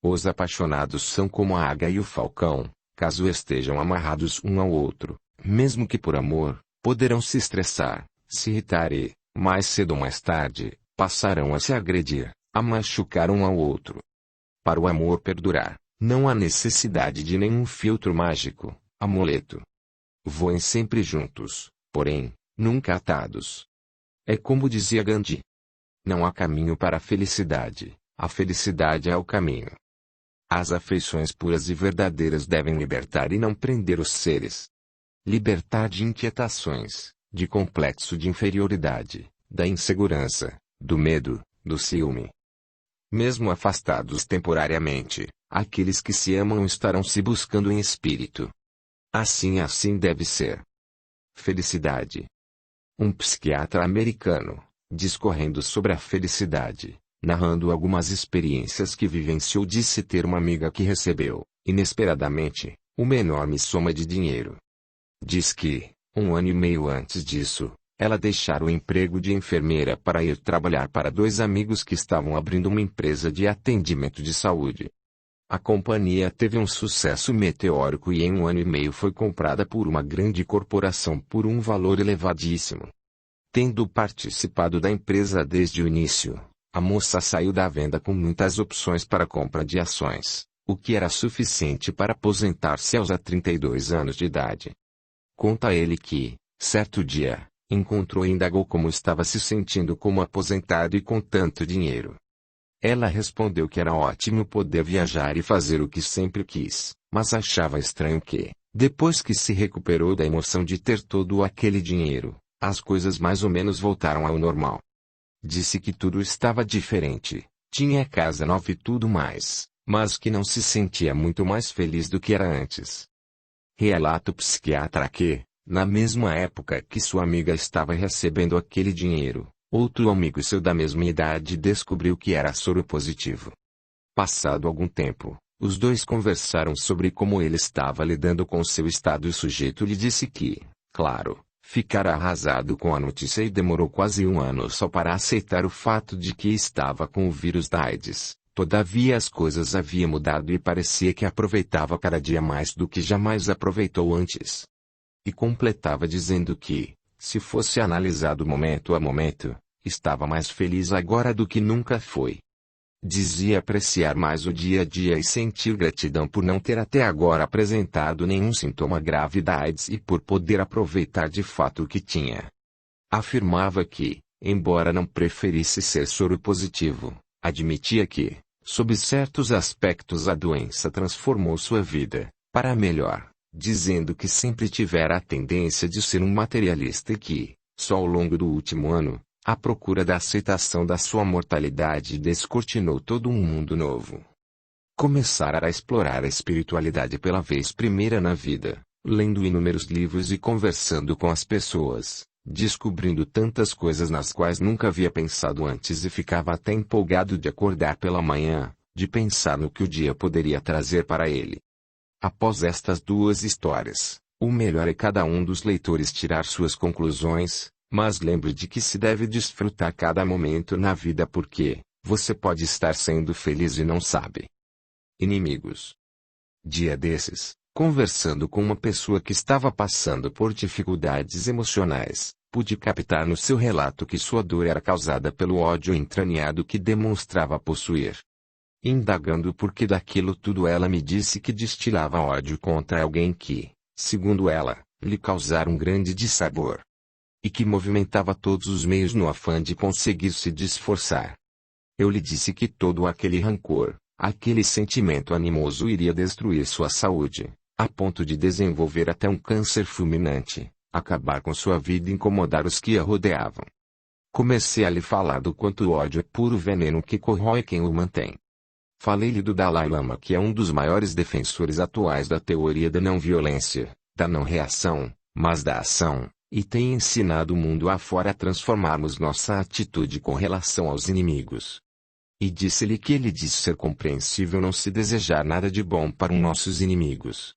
Os apaixonados são como a águia e o falcão, caso estejam amarrados um ao outro, mesmo que por amor, poderão se estressar, se irritar e, mais cedo ou mais tarde, passarão a se agredir, a machucar um ao outro. Para o amor perdurar, não há necessidade de nenhum filtro mágico, amuleto. Voem sempre juntos, porém, nunca atados. É como dizia Gandhi: não há caminho para a felicidade é o caminho. As afeições puras e verdadeiras devem libertar e não prender os seres. Libertar de inquietações, de complexo de inferioridade, da insegurança, do medo, do ciúme. Mesmo afastados temporariamente, aqueles que se amam estarão se buscando em espírito. Assim deve ser. Felicidade. Um psiquiatra americano, discorrendo sobre a felicidade, narrando algumas experiências que vivenciou, disse ter uma amiga que recebeu, inesperadamente, uma enorme soma de dinheiro. Diz que, 1 ano e meio antes disso, ela deixara o emprego de enfermeira para ir trabalhar para 2 amigos que estavam abrindo uma empresa de atendimento de saúde. A companhia teve um sucesso meteórico e em 1 ano e meio foi comprada por uma grande corporação por um valor elevadíssimo. Tendo participado da empresa desde o início, a moça saiu da venda com muitas opções para compra de ações, o que era suficiente para aposentar-se aos 32 anos de idade. Conta ele que, certo dia, encontrou e indagou como estava se sentindo como aposentado e com tanto dinheiro. Ela respondeu que era ótimo poder viajar e fazer o que sempre quis, mas achava estranho que, depois que se recuperou da emoção de ter todo aquele dinheiro, as coisas mais ou menos voltaram ao normal. Disse que tudo estava diferente, tinha casa nova e tudo mais, mas que não se sentia muito mais feliz do que era antes. Relata o psiquiatra que, na mesma época que sua amiga estava recebendo aquele dinheiro, outro amigo seu da mesma idade descobriu que era soropositivo. Passado algum tempo, os dois conversaram sobre como ele estava lidando com seu estado e o sujeito lhe disse que, claro, ficara arrasado com a notícia e demorou quase 1 ano só para aceitar o fato de que estava com o vírus da AIDS. Todavia as coisas haviam mudado e parecia que aproveitava cada dia mais do que jamais aproveitou antes. E completava dizendo que, se fosse analisado momento a momento, estava mais feliz agora do que nunca foi. Dizia apreciar mais o dia a dia e sentir gratidão por não ter até agora apresentado nenhum sintoma grave da AIDS e por poder aproveitar de fato o que tinha. Afirmava que, embora não preferisse ser soropositivo, admitia que, sob certos aspectos a doença transformou sua vida, para melhor, dizendo que sempre tivera a tendência de ser um materialista e que, só ao longo do último ano, à procura da aceitação da sua mortalidade descortinou todo um mundo novo. Começara a explorar a espiritualidade pela vez primeira na vida, lendo inúmeros livros e conversando com as pessoas, descobrindo tantas coisas nas quais nunca havia pensado antes e ficava até empolgado de acordar pela manhã, de pensar no que o dia poderia trazer para ele. Após estas 2 histórias, O melhor é cada um dos leitores tirar suas conclusões, mas lembre de que se deve desfrutar cada momento na vida porque você pode estar sendo feliz e não sabe. Inimigos. Dia desses, conversando com uma pessoa que estava passando por dificuldades emocionais, pude captar no seu relato que sua dor era causada pelo ódio entranhado que demonstrava possuir. Indagando o porquê daquilo tudo, ela me disse que destilava ódio contra alguém que, segundo ela, lhe causara um grande dissabor. E que movimentava todos os meios no afã de conseguir se desforçar. Eu lhe disse que todo aquele rancor, aquele sentimento animoso iria destruir sua saúde, a ponto de desenvolver até um câncer fulminante, acabar com sua vida e incomodar os que a rodeavam. Comecei a lhe falar do quanto o ódio é puro veneno que corrói quem o mantém. Falei-lhe do Dalai Lama, que é um dos maiores defensores atuais da teoria da não violência, da não reação, mas da ação, e tem ensinado o mundo afora a transformarmos nossa atitude com relação aos inimigos. E disse-lhe que ele diz ser compreensível não se desejar nada de bom para os nossos inimigos.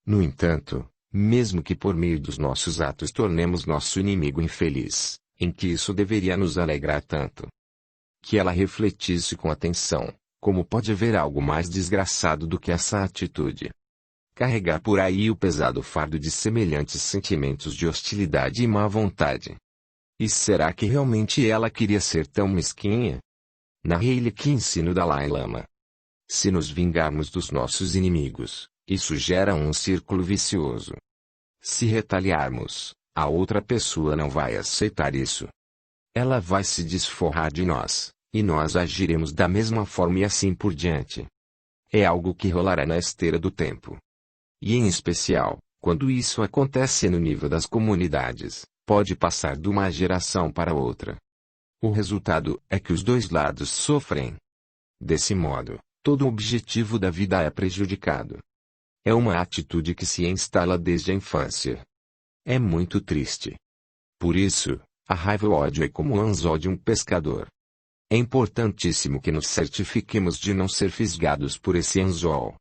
No entanto, mesmo que por meio dos nossos atos tornemos nosso inimigo infeliz, em que isso deveria nos alegrar tanto? Que ela refletisse com atenção, como pode haver algo mais desgraçado do que essa atitude? Carregar por aí o pesado fardo de semelhantes sentimentos de hostilidade e má vontade. E será que realmente ela queria ser tão mesquinha? Narrei-lhe que ensina o Dalai Lama. Se nos vingarmos dos nossos inimigos, isso gera um círculo vicioso. Se retaliarmos, a outra pessoa não vai aceitar isso. Ela vai se desforrar de nós, e nós agiremos da mesma forma e assim por diante. É algo que rolará na esteira do tempo. E em especial, quando isso acontece no nível das comunidades, pode passar de uma geração para outra. O resultado é que os dois lados sofrem. Desse modo, todo o objetivo da vida é prejudicado. É uma atitude que se instala desde a infância. É muito triste. Por isso, a raiva e o ódio é como o anzol de um pescador. É importantíssimo que nos certifiquemos de não ser fisgados por esse anzol.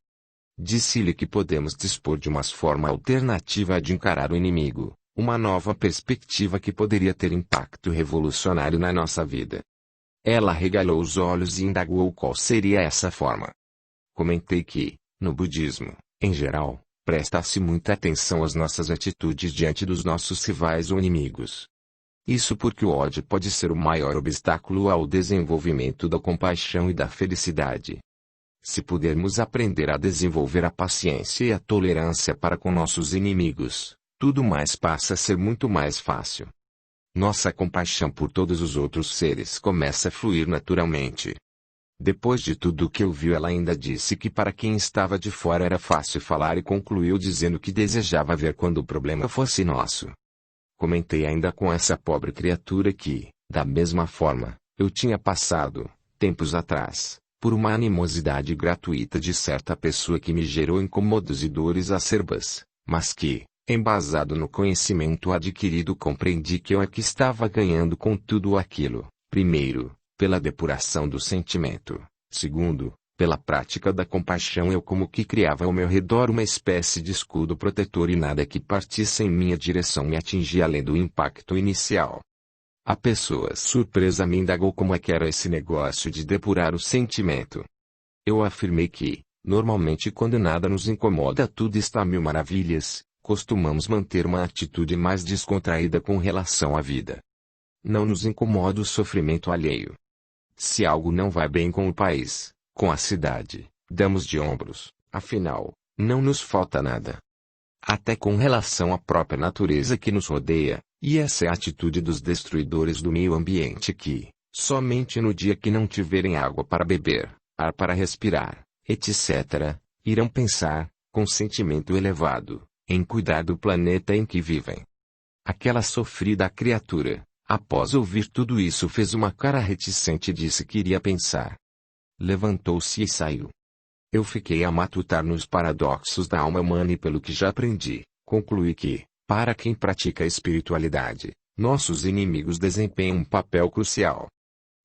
Disse-lhe que podemos dispor de uma forma alternativa de encarar o inimigo, uma nova perspectiva que poderia ter impacto revolucionário na nossa vida. Ela regalou os olhos e indagou qual seria essa forma. Comentei que, no budismo, em geral, presta-se muita atenção às nossas atitudes diante dos nossos rivais ou inimigos. Isso porque o ódio pode ser o maior obstáculo ao desenvolvimento da compaixão e da felicidade. Se pudermos aprender a desenvolver a paciência e a tolerância para com nossos inimigos, tudo mais passa a ser muito mais fácil. Nossa compaixão por todos os outros seres começa a fluir naturalmente. Depois de tudo o que ouviu, ela ainda disse que para quem estava de fora era fácil falar e concluiu dizendo que desejava ver quando o problema fosse nosso. Comentei ainda com essa pobre criatura que, da mesma forma, eu tinha passado, tempos atrás, por uma animosidade gratuita de certa pessoa que me gerou incômodos e dores acerbas, mas que, embasado no conhecimento adquirido, compreendi que eu é que estava ganhando com tudo aquilo, primeiro, pela depuração do sentimento, segundo, pela prática da compaixão. Eu como que criava ao meu redor uma espécie de escudo protetor e nada que partisse em minha direção me atingia além do impacto inicial. A pessoa surpresa me indagou como é que era esse negócio de depurar o sentimento. Eu afirmei que, normalmente quando nada nos incomoda tudo está a mil maravilhas, costumamos manter uma atitude mais descontraída com relação à vida. Não nos incomoda o sofrimento alheio. Se algo não vai bem com o país, com a cidade, damos de ombros, afinal, não nos falta nada. Até com relação à própria natureza que nos rodeia, e essa é a atitude dos destruidores do meio ambiente que, somente no dia que não tiverem água para beber, ar para respirar, etc., irão pensar, com sentimento elevado, em cuidar do planeta em que vivem. Aquela sofrida criatura, após ouvir tudo isso, fez uma cara reticente e disse que iria pensar. Levantou-se e saiu. Eu fiquei a matutar nos paradoxos da alma humana e pelo que já aprendi, concluí que, para quem pratica a espiritualidade, nossos inimigos desempenham um papel crucial.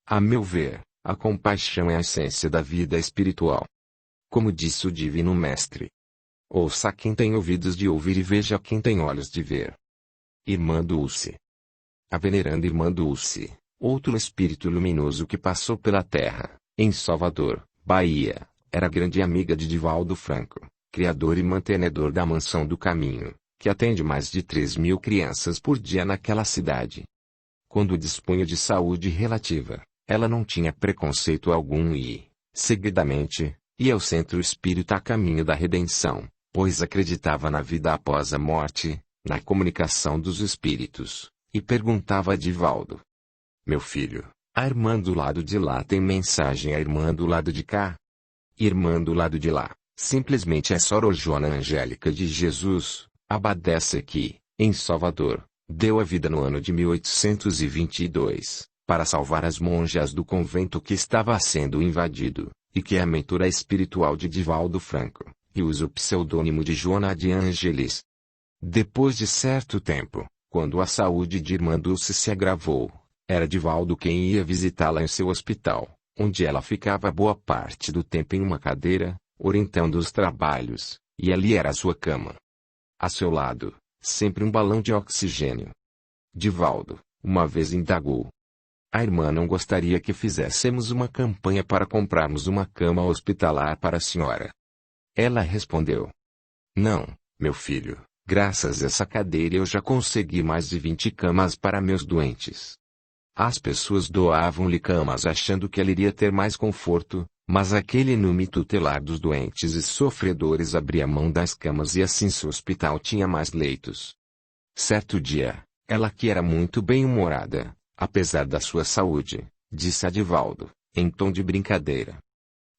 A meu ver, a compaixão é a essência da vida espiritual. Como disse o Divino Mestre, Ouça quem tem ouvidos de ouvir e veja quem tem olhos de ver. Irmã Dulce. A veneranda Irmã Dulce, outro espírito luminoso que passou pela terra, em Salvador, Bahia, era grande amiga de Divaldo Franco, criador e mantenedor da Mansão do Caminho, que atende mais de 3.000 crianças por dia naquela cidade. Quando dispunha de saúde relativa, ela não tinha preconceito algum e, seguidamente, ia ao Centro Espírita a caminho da redenção, pois acreditava na vida após a morte, na comunicação dos espíritos, e perguntava a Divaldo: meu filho, a irmã do lado de lá tem mensagem à irmã do lado de cá? Irmã do lado de lá, simplesmente é Sor Joana Angélica de Jesus, abadesa que, em Salvador, deu a vida no ano de 1822, para salvar as monjas do convento que estava sendo invadido, e que é a mentora espiritual de Divaldo Franco, e usa o pseudônimo de Joana de Ângeles. Depois de certo tempo, quando a saúde de Irmã Dulce se agravou, era Divaldo quem ia visitá-la em seu hospital, onde ela ficava boa parte do tempo em uma cadeira, orientando os trabalhos, e ali era a sua cama. A seu lado, sempre um balão de oxigênio. Divaldo, uma vez indagou: a irmã não gostaria que fizéssemos uma campanha para comprarmos uma cama hospitalar para a senhora? Ela respondeu: não, meu filho, graças a essa cadeira eu já consegui mais de 20 camas para meus doentes. As pessoas doavam-lhe camas achando que ela iria ter mais conforto, mas aquele nome tutelar dos doentes e sofredores abria mão das camas e assim seu hospital tinha mais leitos. Certo dia, ela que era muito bem-humorada, apesar da sua saúde, disse a Divaldo, em tom de brincadeira: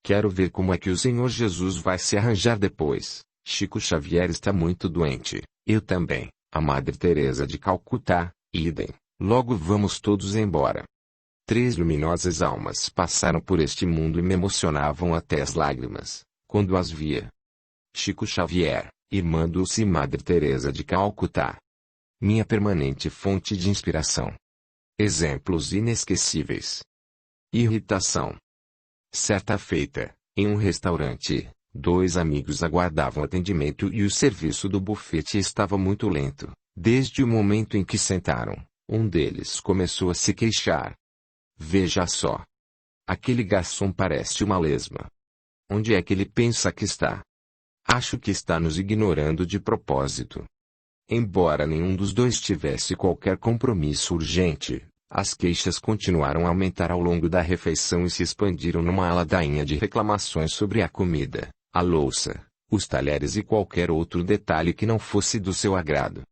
quero ver como é que o Senhor Jesus vai se arranjar depois. Chico Xavier está muito doente, eu também, a Madre Teresa de Calcutá, idem. Logo vamos todos embora. 3 luminosas almas passaram por este mundo e me emocionavam até as lágrimas, quando as via. Chico Xavier, Irmã Dulce e Madre Teresa de Calcutá. Minha permanente fonte de inspiração. Exemplos inesquecíveis. Irritação. Certa feita, em um restaurante, 2 amigos aguardavam atendimento e o serviço do bufete estava muito lento. Desde o momento em que sentaram, um deles começou a se queixar. Veja só. Aquele garçom parece uma lesma. Onde é que ele pensa que está? Acho que está nos ignorando de propósito. Embora nenhum dos dois tivesse qualquer compromisso urgente, as queixas continuaram a aumentar ao longo da refeição e se expandiram numa ladainha de reclamações sobre a comida, a louça, os talheres e qualquer outro detalhe que não fosse do seu agrado.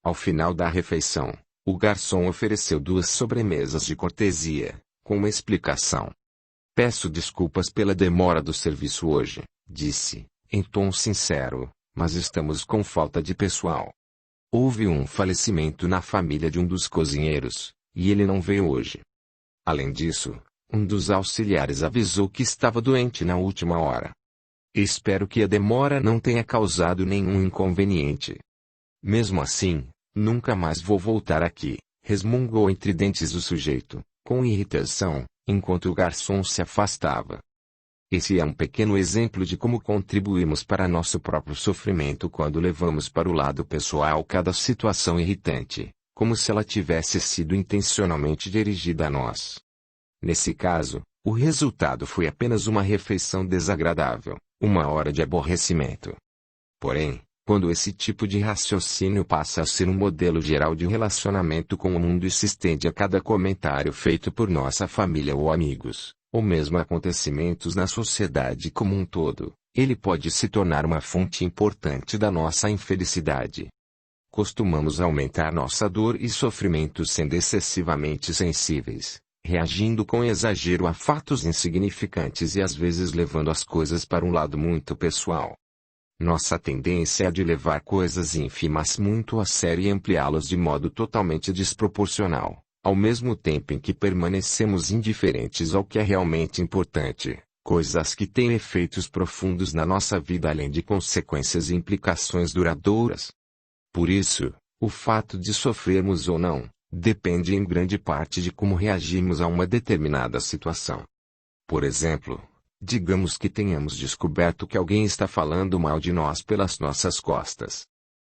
Ao final da refeição, o garçom ofereceu 2 sobremesas de cortesia, com uma explicação. Peço desculpas pela demora do serviço hoje, disse, em tom sincero, mas estamos com falta de pessoal. Houve um falecimento na família de um dos cozinheiros, e ele não veio hoje. Além disso, um dos auxiliares avisou que estava doente na última hora. Espero que a demora não tenha causado nenhum inconveniente. Mesmo assim, nunca mais vou voltar aqui, resmungou entre dentes o sujeito, com irritação, enquanto o garçom se afastava. Esse é um pequeno exemplo de como contribuímos para nosso próprio sofrimento quando levamos para o lado pessoal cada situação irritante, como se ela tivesse sido intencionalmente dirigida a nós. Nesse caso, o resultado foi apenas uma refeição desagradável, uma hora de aborrecimento. Porém, quando esse tipo de raciocínio passa a ser um modelo geral de relacionamento com o mundo e se estende a cada comentário feito por nossa família ou amigos, ou mesmo acontecimentos na sociedade como um todo, ele pode se tornar uma fonte importante da nossa infelicidade. Costumamos aumentar nossa dor e sofrimento sendo excessivamente sensíveis, reagindo com exagero a fatos insignificantes e às vezes levando as coisas para um lado muito pessoal. Nossa tendência é a de levar coisas ínfimas muito a sério e ampliá-las de modo totalmente desproporcional, ao mesmo tempo em que permanecemos indiferentes ao que é realmente importante, coisas que têm efeitos profundos na nossa vida além de consequências e implicações duradouras. Por isso, o fato de sofrermos ou não, depende em grande parte de como reagimos a uma determinada situação. Por exemplo, Digamos que tenhamos descoberto que alguém está falando mal de nós pelas nossas costas.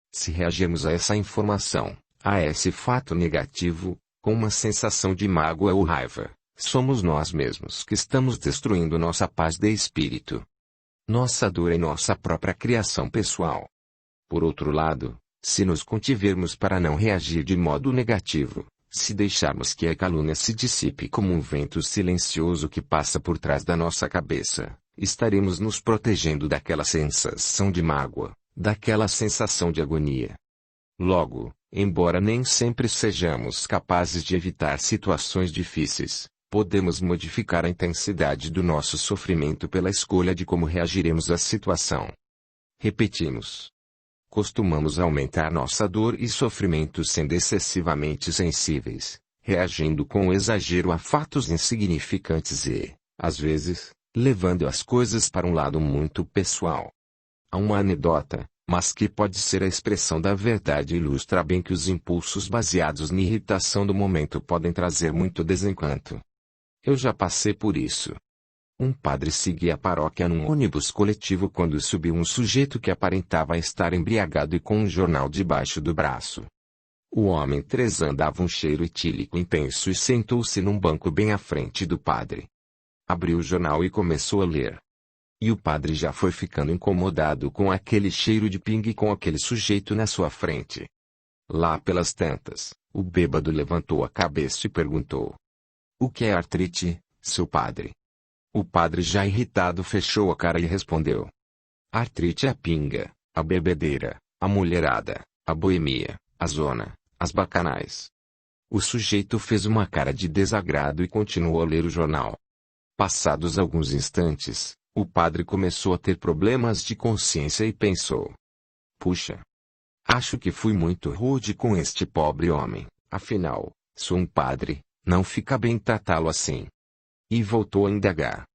Se reagirmos a essa informação, a esse fato negativo, com uma sensação de mágoa ou raiva, somos nós mesmos que estamos destruindo nossa paz de espírito, nossa dor e nossa própria criação pessoal. Por outro lado, se nos contivermos para não reagir de modo negativo, se deixarmos que a calúnia se dissipe como um vento silencioso que passa por trás da nossa cabeça, estaremos nos protegendo daquela sensação de mágoa, daquela sensação de agonia. Logo, embora nem sempre sejamos capazes de evitar situações difíceis, podemos modificar a intensidade do nosso sofrimento pela escolha de como reagiremos à situação. Repetimos. Costumamos aumentar nossa dor e sofrimento sendo excessivamente sensíveis, reagindo com exagero a fatos insignificantes e, às vezes, levando as coisas para um lado muito pessoal. Há uma anedota, mas que pode ser a expressão da verdade e ilustra bem que os impulsos baseados na irritação do momento podem trazer muito desencanto. Eu já passei por isso. Um padre seguia a paróquia num ônibus coletivo quando subiu um sujeito que aparentava estar embriagado e com um jornal debaixo do braço. O homem transandava um cheiro etílico intenso e sentou-se num banco bem à frente do padre. Abriu o jornal e começou a ler. E o padre já foi ficando incomodado com aquele cheiro de pingue com aquele sujeito na sua frente. Lá pelas tantas, o bêbado levantou a cabeça e perguntou: "O que é artrite, seu padre?" O padre, já irritado, fechou a cara e respondeu: "Artrite é a pinga, a bebedeira, a mulherada, a boemia, a zona, as bacanais." O sujeito fez uma cara de desagrado e continuou a ler o jornal. Passados alguns instantes, o padre começou a ter problemas de consciência e pensou: "Puxa, acho que fui muito rude com este pobre homem, afinal, sou um padre, não fica bem tratá-lo assim." E voltou a indagar: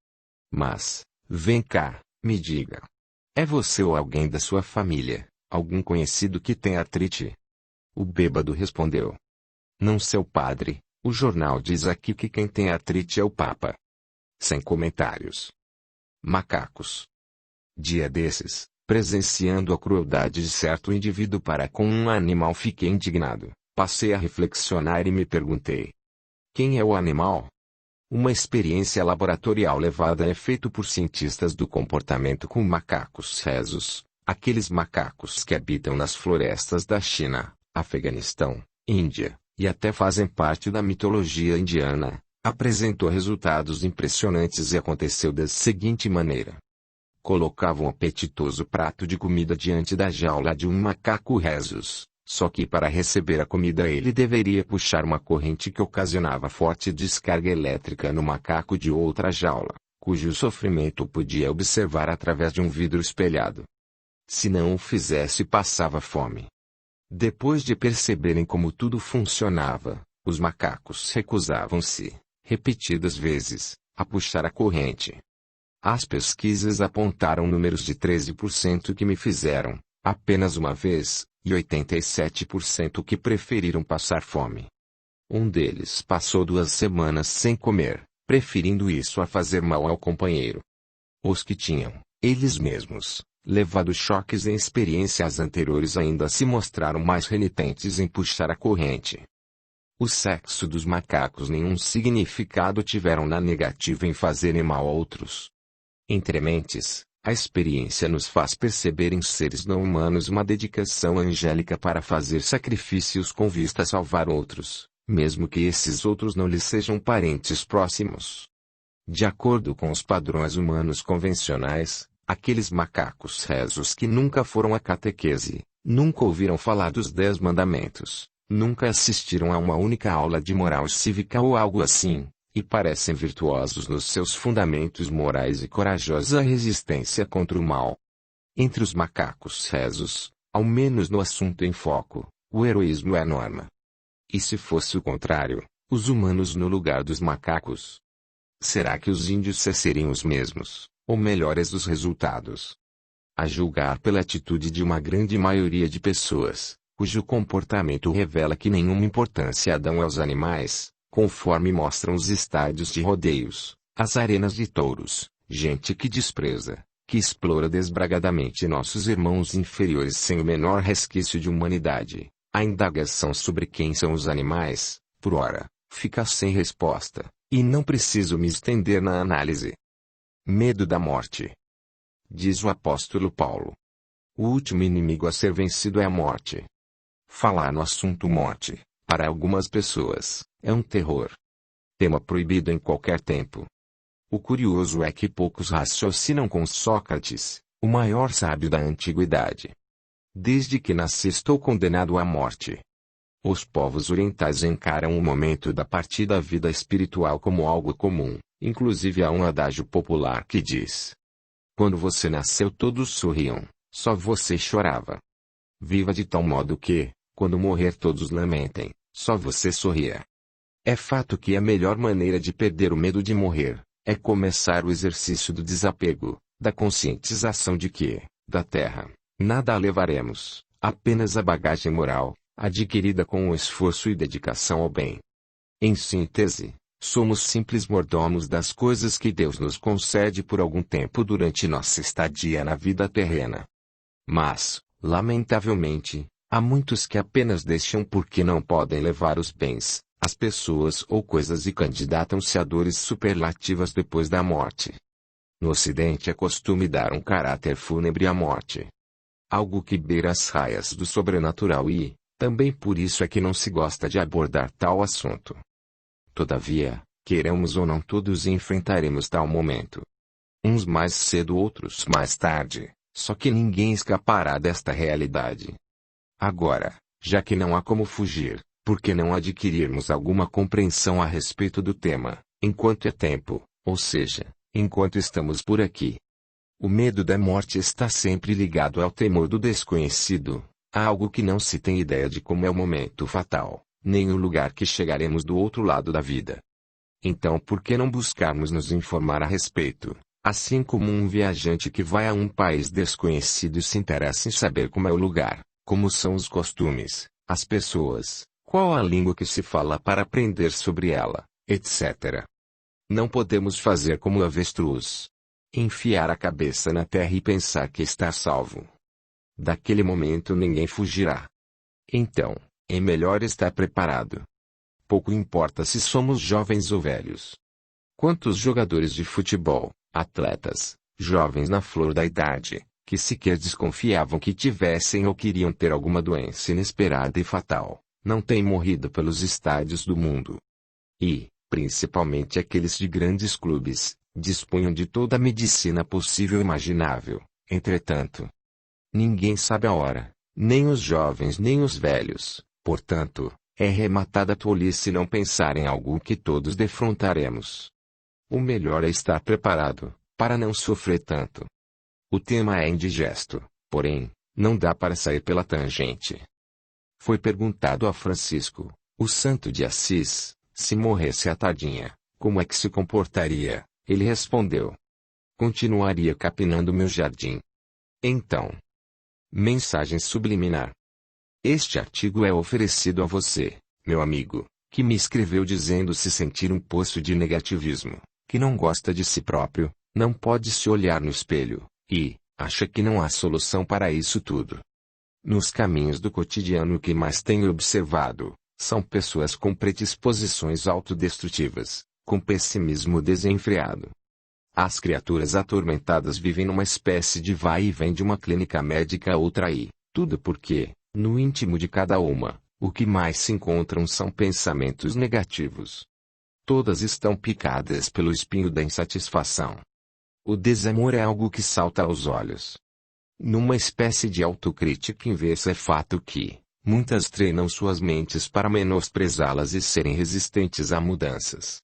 "Mas, vem cá, me diga. É você ou alguém da sua família, algum conhecido que tem artrite?" O bêbado respondeu: "Não, seu padre, o jornal diz aqui que quem tem artrite é o Papa." Sem comentários. Macacos. Dia desses, presenciando a crueldade de certo indivíduo para com um animal, fiquei indignado, passei a reflexionar e me perguntei: quem é o animal? Uma experiência laboratorial levada a efeito por cientistas do comportamento com macacos rhesus, aqueles macacos que habitam nas florestas da China, Afeganistão, Índia, e até fazem parte da mitologia indiana, apresentou resultados impressionantes e aconteceu da seguinte maneira. Colocavam um apetitoso prato de comida diante da jaula de um macaco rhesus. Só que para receber a comida ele deveria puxar uma corrente que ocasionava forte descarga elétrica no macaco de outra jaula, cujo sofrimento podia observar através de um vidro espelhado. Se não o fizesse, passava fome. Depois de perceberem como tudo funcionava, os macacos recusavam-se, repetidas vezes, a puxar a corrente. As pesquisas apontaram números de 13% que me fizeram, apenas uma vez, e 87% que preferiram passar fome. Um deles passou 2 semanas sem comer, preferindo isso a fazer mal ao companheiro. Os que tinham, eles mesmos, levado choques em experiências anteriores ainda se mostraram mais renitentes em puxar a corrente. O sexo dos macacos nenhum significado tiveram na negativa em fazerem mal a outros. Entre mentes, a experiência nos faz perceber em seres não humanos uma dedicação angélica para fazer sacrifícios com vista a salvar outros, mesmo que esses outros não lhes sejam parentes próximos. De acordo com os padrões humanos convencionais, aqueles macacos rhesus que nunca foram à catequese, nunca ouviram falar dos 10 mandamentos, nunca assistiram a uma única aula de moral cívica ou algo assim, e parecem virtuosos nos seus fundamentos morais e corajosos à resistência contra o mal. Entre os macacos rhesus, ao menos no assunto em foco, o heroísmo é a norma. E se fosse o contrário, os humanos no lugar dos macacos? Será que os índios seriam os mesmos, ou melhores os resultados? A julgar pela atitude de uma grande maioria de pessoas, cujo comportamento revela que nenhuma importância dão aos animais, conforme mostram os estádios de rodeios, as arenas de touros, gente que despreza, que explora desbragadamente nossos irmãos inferiores sem o menor resquício de humanidade. A indagação sobre quem são os animais, por ora, fica sem resposta, e não preciso me estender na análise. Medo da morte. Diz o apóstolo Paulo. O último inimigo a ser vencido é a morte. Falar no assunto morte, para algumas pessoas, é um terror. Tema proibido em qualquer tempo. O curioso é que poucos raciocinam com Sócrates, o maior sábio da antiguidade. Desde que nasci estou condenado à morte. Os povos orientais encaram o momento da partida da vida espiritual como algo comum, inclusive há um adágio popular que diz: quando você nasceu todos sorriam, só você chorava. Viva de tal modo que, quando morrer todos lamentem, só você sorria. É fato que a melhor maneira de perder o medo de morrer, é começar o exercício do desapego, da conscientização de que, da terra, nada a levaremos, apenas a bagagem moral, adquirida com o esforço e dedicação ao bem. Em síntese, somos simples mordomos das coisas que Deus nos concede por algum tempo durante nossa estadia na vida terrena. Mas, lamentavelmente, há muitos que apenas deixam porque não podem levar os bens, as pessoas ou coisas e candidatam-se a dores superlativas depois da morte. No Ocidente é costume dar um caráter fúnebre à morte. Algo que beira as raias do sobrenatural e, também por isso é que não se gosta de abordar tal assunto. Todavia, queiramos ou não todos enfrentaremos tal momento. Uns mais cedo outros mais tarde, só que ninguém escapará desta realidade. Agora, já que não há como fugir, por que não adquirirmos alguma compreensão a respeito do tema, enquanto é tempo, ou seja, enquanto estamos por aqui? O medo da morte está sempre ligado ao temor do desconhecido, a algo que não se tem ideia de como é o momento fatal, nem o lugar que chegaremos do outro lado da vida. Então por que não buscarmos nos informar a respeito, assim como um viajante que vai a um país desconhecido e se interessa em saber como é o lugar, como são os costumes, as pessoas, qual a língua que se fala para aprender sobre ela, etc. Não podemos fazer como o avestruz. Enfiar a cabeça na terra e pensar que está salvo. Daquele momento ninguém fugirá. Então, é melhor estar preparado. Pouco importa se somos jovens ou velhos. Quantos jogadores de futebol, atletas, jovens na flor da idade, que sequer desconfiavam que tivessem ou queriam ter alguma doença inesperada e fatal, não têm morrido pelos estádios do mundo. E, principalmente aqueles de grandes clubes, dispunham de toda a medicina possível e imaginável. Entretanto, ninguém sabe a hora, nem os jovens nem os velhos, portanto, é rematada tolice não pensar em algo que todos defrontaremos. O melhor é estar preparado, para não sofrer tanto. O tema é indigesto, porém, não dá para sair pela tangente. Foi perguntado a Francisco, o santo de Assis, se morresse à tardinha, como é que se comportaria? Ele respondeu: continuaria capinando meu jardim. Então, mensagem subliminar. Este artigo é oferecido a você, meu amigo, que me escreveu dizendo se sentir um poço de negativismo, que não gosta de si próprio, não pode se olhar no espelho, e acha que não há solução para isso tudo. Nos caminhos do cotidiano o que mais tenho observado, são pessoas com predisposições autodestrutivas, com pessimismo desenfreado. As criaturas atormentadas vivem numa espécie de vai e vem de uma clínica médica a outra e, tudo porque, no íntimo de cada uma, o que mais se encontram são pensamentos negativos. Todas estão picadas pelo espinho da insatisfação. O desamor é algo que salta aos olhos. Numa espécie de autocrítica inversa é fato que, muitas treinam suas mentes para menosprezá-las e serem resistentes a mudanças.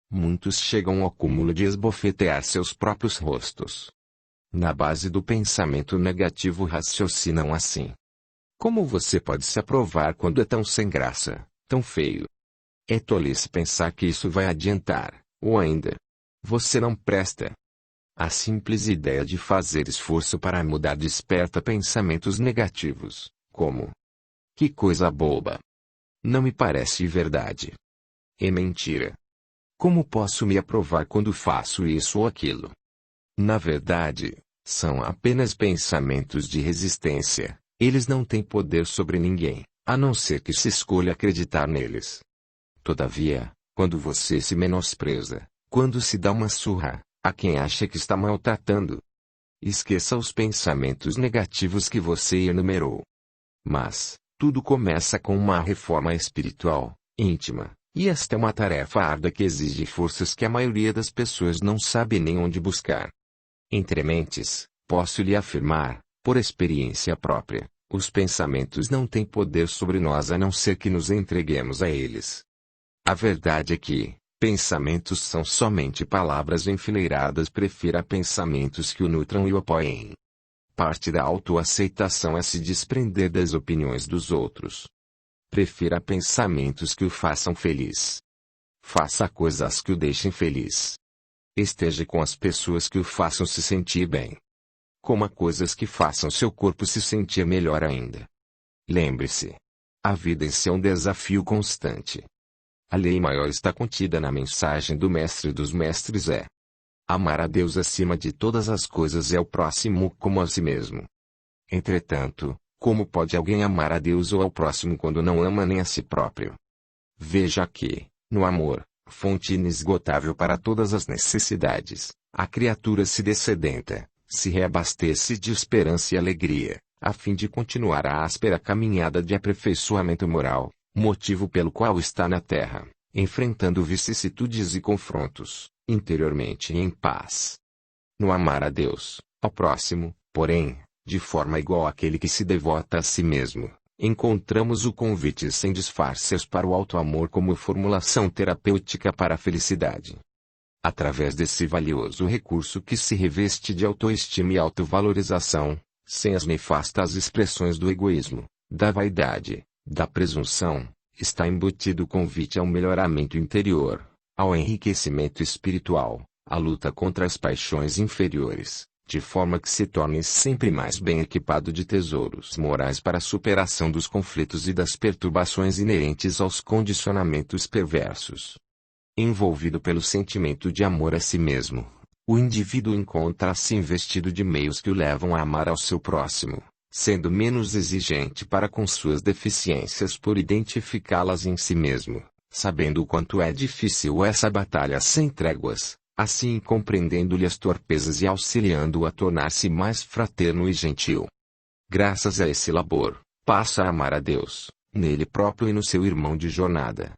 Muitos chegam ao cúmulo de esbofetear seus próprios rostos. Na base do pensamento negativo raciocinam assim: como você pode se aprovar quando é tão sem graça, tão feio? É tolice pensar que isso vai adiantar, ou ainda, você não presta. A simples ideia de fazer esforço para mudar desperta pensamentos negativos, como: que coisa boba! Não me parece verdade. É mentira. Como posso me aprovar quando faço isso ou aquilo? Na verdade, são apenas pensamentos de resistência. Eles não têm poder sobre ninguém, a não ser que se escolha acreditar neles. Todavia, quando você se menospreza, quando se dá uma surra a quem acha que está maltratando, esqueça os pensamentos negativos que você enumerou. Mas, tudo começa com uma reforma espiritual, íntima, e esta é uma tarefa árdua que exige forças que a maioria das pessoas não sabe nem onde buscar. Entre mentes, posso lhe afirmar, por experiência própria, os pensamentos não têm poder sobre nós a não ser que nos entreguemos a eles. A verdade é que, pensamentos são somente palavras enfileiradas. Prefira pensamentos que o nutram e o apoiem. Parte da autoaceitação é se desprender das opiniões dos outros. Prefira pensamentos que o façam feliz. Faça coisas que o deixem feliz. Esteja com as pessoas que o façam se sentir bem. Coma coisas que façam seu corpo se sentir melhor ainda. Lembre-se. A vida em si é um desafio constante. A lei maior está contida na mensagem do Mestre dos Mestres amar a Deus acima de todas as coisas e ao próximo como a si mesmo. Entretanto, como pode alguém amar a Deus ou ao próximo quando não ama nem a si próprio? Veja que, no amor, fonte inesgotável para todas as necessidades, a criatura se dessedenta, se reabastece de esperança e alegria, a fim de continuar a áspera caminhada de aperfeiçoamento moral, motivo pelo qual está na terra, enfrentando vicissitudes e confrontos, interiormente em paz. No amar a Deus, ao próximo, porém, de forma igual àquele que se devota a si mesmo, encontramos o convite sem disfarces para o auto-amor como formulação terapêutica para a felicidade. Através desse valioso recurso que se reveste de autoestima e autovalorização, sem as nefastas expressões do egoísmo, da vaidade, da presunção, está embutido o convite ao melhoramento interior, ao enriquecimento espiritual, à luta contra as paixões inferiores, de forma que se torne sempre mais bem equipado de tesouros morais para a superação dos conflitos e das perturbações inerentes aos condicionamentos perversos. Envolvido pelo sentimento de amor a si mesmo, o indivíduo encontra-se investido de meios que o levam a amar ao seu próximo, sendo menos exigente para com suas deficiências por identificá-las em si mesmo, sabendo o quanto é difícil essa batalha sem tréguas, assim compreendendo-lhe as torpezas e auxiliando-o a tornar-se mais fraterno e gentil. Graças a esse labor, passa a amar a Deus, nele próprio e no seu irmão de jornada.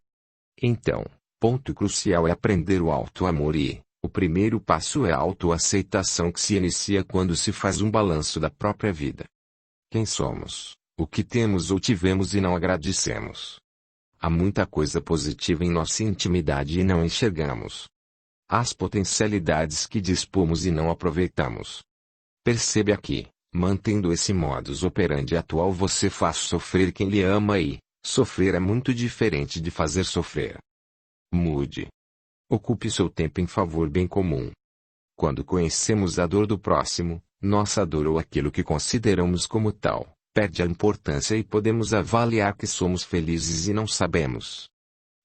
Então, ponto crucial é aprender o auto-amor e, o primeiro passo é a autoaceitação que se inicia quando se faz um balanço da própria vida. Quem somos, o que temos ou tivemos e não agradecemos. Há muita coisa positiva em nossa intimidade e não enxergamos. As potencialidades que dispomos e não aproveitamos. Perceba que, mantendo esse modus operandi atual, você faz sofrer quem lhe ama e, sofrer é muito diferente de fazer sofrer. Mude. Ocupe seu tempo em favor bem comum. Quando conhecemos a dor do próximo, nossa dor ou aquilo que consideramos como tal, perde a importância e podemos avaliar que somos felizes e não sabemos.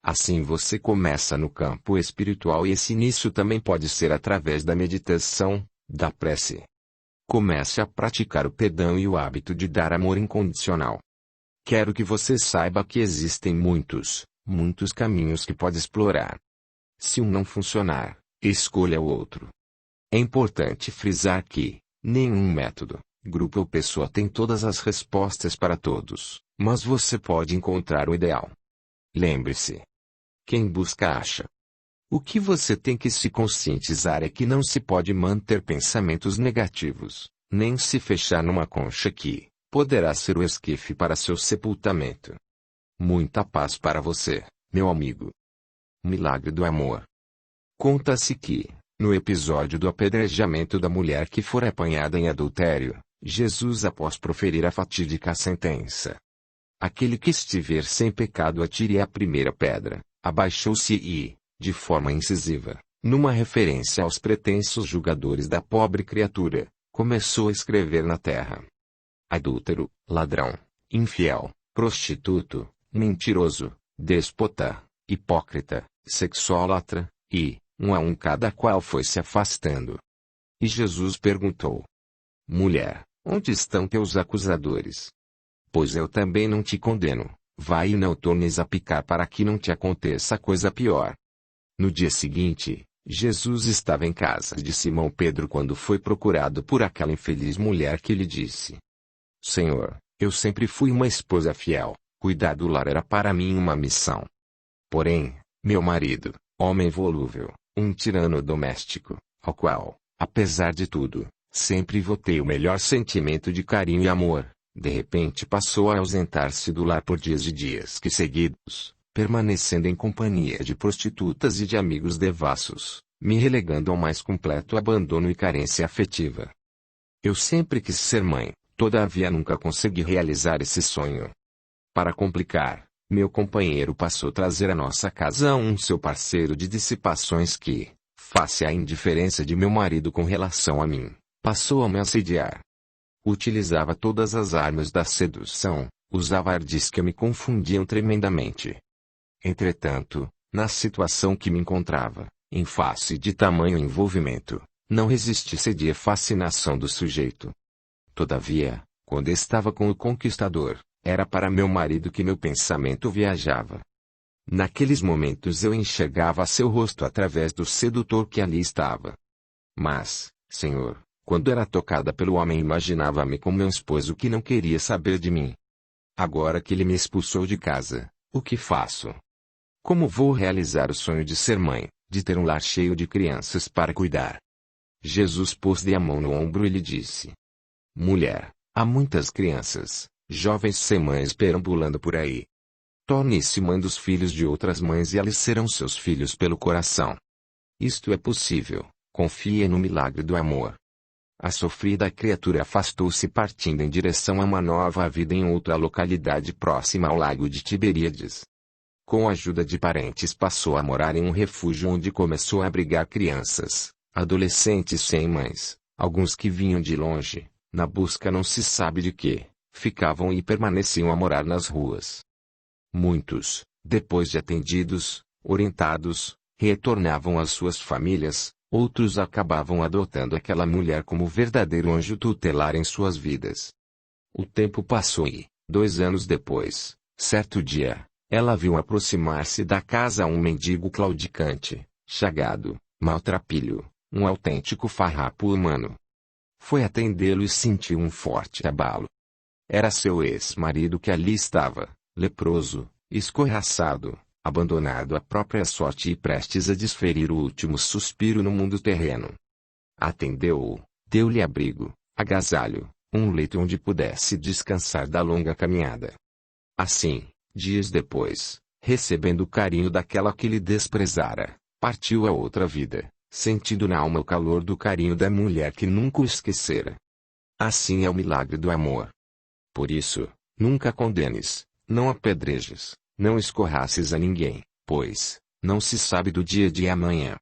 Assim você começa no campo espiritual e esse início também pode ser através da meditação, da prece. Comece a praticar o perdão e o hábito de dar amor incondicional. Quero que você saiba que existem muitos caminhos que pode explorar. Se um não funcionar, escolha o outro. É importante frisar que, nenhum método, grupo ou pessoa tem todas as respostas para todos, mas você pode encontrar o ideal. Lembre-se. Quem busca acha. O que você tem que se conscientizar é que não se pode manter pensamentos negativos, nem se fechar numa concha que poderá ser o esquife para seu sepultamento. Muita paz para você, meu amigo. Milagre do amor. Conta-se que, no episódio do apedrejamento da mulher que fora apanhada em adultério, Jesus, após proferir a fatídica sentença: aquele que estiver sem pecado atire a primeira pedra, abaixou-se e, de forma incisiva, numa referência aos pretensos julgadores da pobre criatura, começou a escrever na terra: adúltero, ladrão, infiel, prostituto, mentiroso, déspota, hipócrita, sexólatra, e, um a um cada qual foi se afastando. E Jesus perguntou: Mulher, onde estão teus acusadores? Pois eu também não te condeno, vai e não tornes a pecar para que não te aconteça coisa pior. No dia seguinte, Jesus estava em casa de Simão Pedro quando foi procurado por aquela infeliz mulher que lhe disse: Senhor, eu sempre fui uma esposa fiel, cuidar do lar era para mim uma missão. Porém, meu marido, homem volúvel, um tirano doméstico, ao qual, apesar de tudo, sempre votei o melhor sentimento de carinho e amor, de repente passou a ausentar-se do lar por dias e dias que seguidos, permanecendo em companhia de prostitutas e de amigos devassos, me relegando ao mais completo abandono e carência afetiva. Eu sempre quis ser mãe, todavia nunca consegui realizar esse sonho. Para complicar, meu companheiro passou a trazer à nossa casa seu parceiro de dissipações que, face à indiferença de meu marido com relação a mim, passou a me assediar. Utilizava todas as armas da sedução, usava ardis que me confundiam tremendamente. Entretanto, na situação que me encontrava, em face de tamanho envolvimento, não resisti e cedi à fascinação do sujeito. Todavia, quando estava com o conquistador, era para meu marido que meu pensamento viajava. Naqueles momentos eu enxergava seu rosto através do sedutor que ali estava. Mas, Senhor, quando era tocada pelo homem imaginava-me com meu esposo que não queria saber de mim. Agora que ele me expulsou de casa, o que faço? Como vou realizar o sonho de ser mãe, de ter um lar cheio de crianças para cuidar? Jesus pôs-lhe a mão no ombro e lhe disse: Mulher, há muitas crianças, jovens sem mães perambulando por aí. Torne-se mãe dos filhos de outras mães e eles serão seus filhos pelo coração. Isto é possível, confie no milagre do amor. A sofrida criatura afastou-se partindo em direção a uma nova vida em outra localidade próxima ao lago de Tiberíades. Com a ajuda de parentes passou a morar em um refúgio onde começou a abrigar crianças, adolescentes sem mães, alguns que vinham de longe, na busca não se sabe de quê, ficavam e permaneciam a morar nas ruas. Muitos, depois de atendidos, orientados, retornavam às suas famílias, outros acabavam adotando aquela mulher como verdadeiro anjo tutelar em suas vidas. O tempo passou e, 2 anos depois, certo dia, ela viu aproximar-se da casa um mendigo claudicante, chagado, maltrapilho, um autêntico farrapo humano. Foi atendê-lo e sentiu um forte abalo. Era seu ex-marido que ali estava, leproso, escorraçado, abandonado à própria sorte e prestes a desferir o último suspiro no mundo terreno. Atendeu-o, deu-lhe abrigo, agasalho, um leito onde pudesse descansar da longa caminhada. Assim, dias depois, recebendo o carinho daquela que lhe desprezara, partiu a outra vida, sentindo na alma o calor do carinho da mulher que nunca o esquecera. Assim é o milagre do amor. Por isso, nunca condenes, não apedrejes, não escorraces a ninguém, pois, não se sabe do dia de amanhã.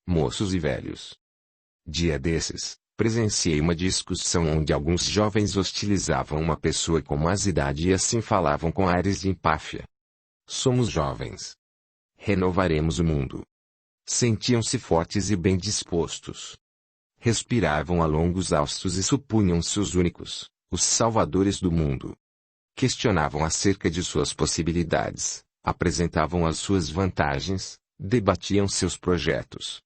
Moços e velhos. Dia desses, presenciei uma discussão onde alguns jovens hostilizavam uma pessoa com mais idade e assim falavam com ares de empáfia. Somos jovens. Renovaremos o mundo. Sentiam-se fortes e bem dispostos. Respiravam a longos hausts e supunham-se os únicos, os salvadores do mundo. Questionavam acerca de suas possibilidades, apresentavam as suas vantagens, debatiam seus projetos.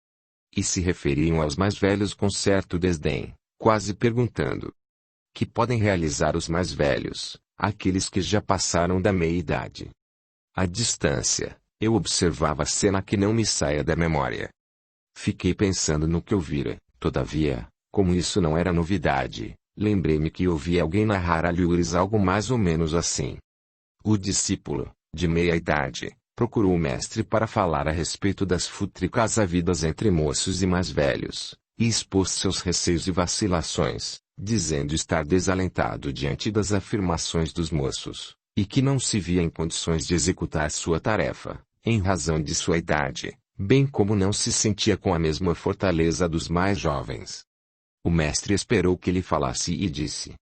E se referiam aos mais velhos com certo desdém, quase perguntando: que podem realizar os mais velhos, aqueles que já passaram da meia-idade? À distância, eu observava a cena que não me saia da memória. Fiquei pensando no que ouvira, todavia, como isso não era novidade, lembrei-me que ouvi alguém narrar a Lures algo mais ou menos assim. O discípulo, de meia-idade, procurou o mestre para falar a respeito das fútricas havidas entre moços e mais velhos, e expôs seus receios e vacilações, dizendo estar desalentado diante das afirmações dos moços, e que não se via em condições de executar sua tarefa, em razão de sua idade, bem como não se sentia com a mesma fortaleza dos mais jovens. O mestre esperou que ele falasse e disse: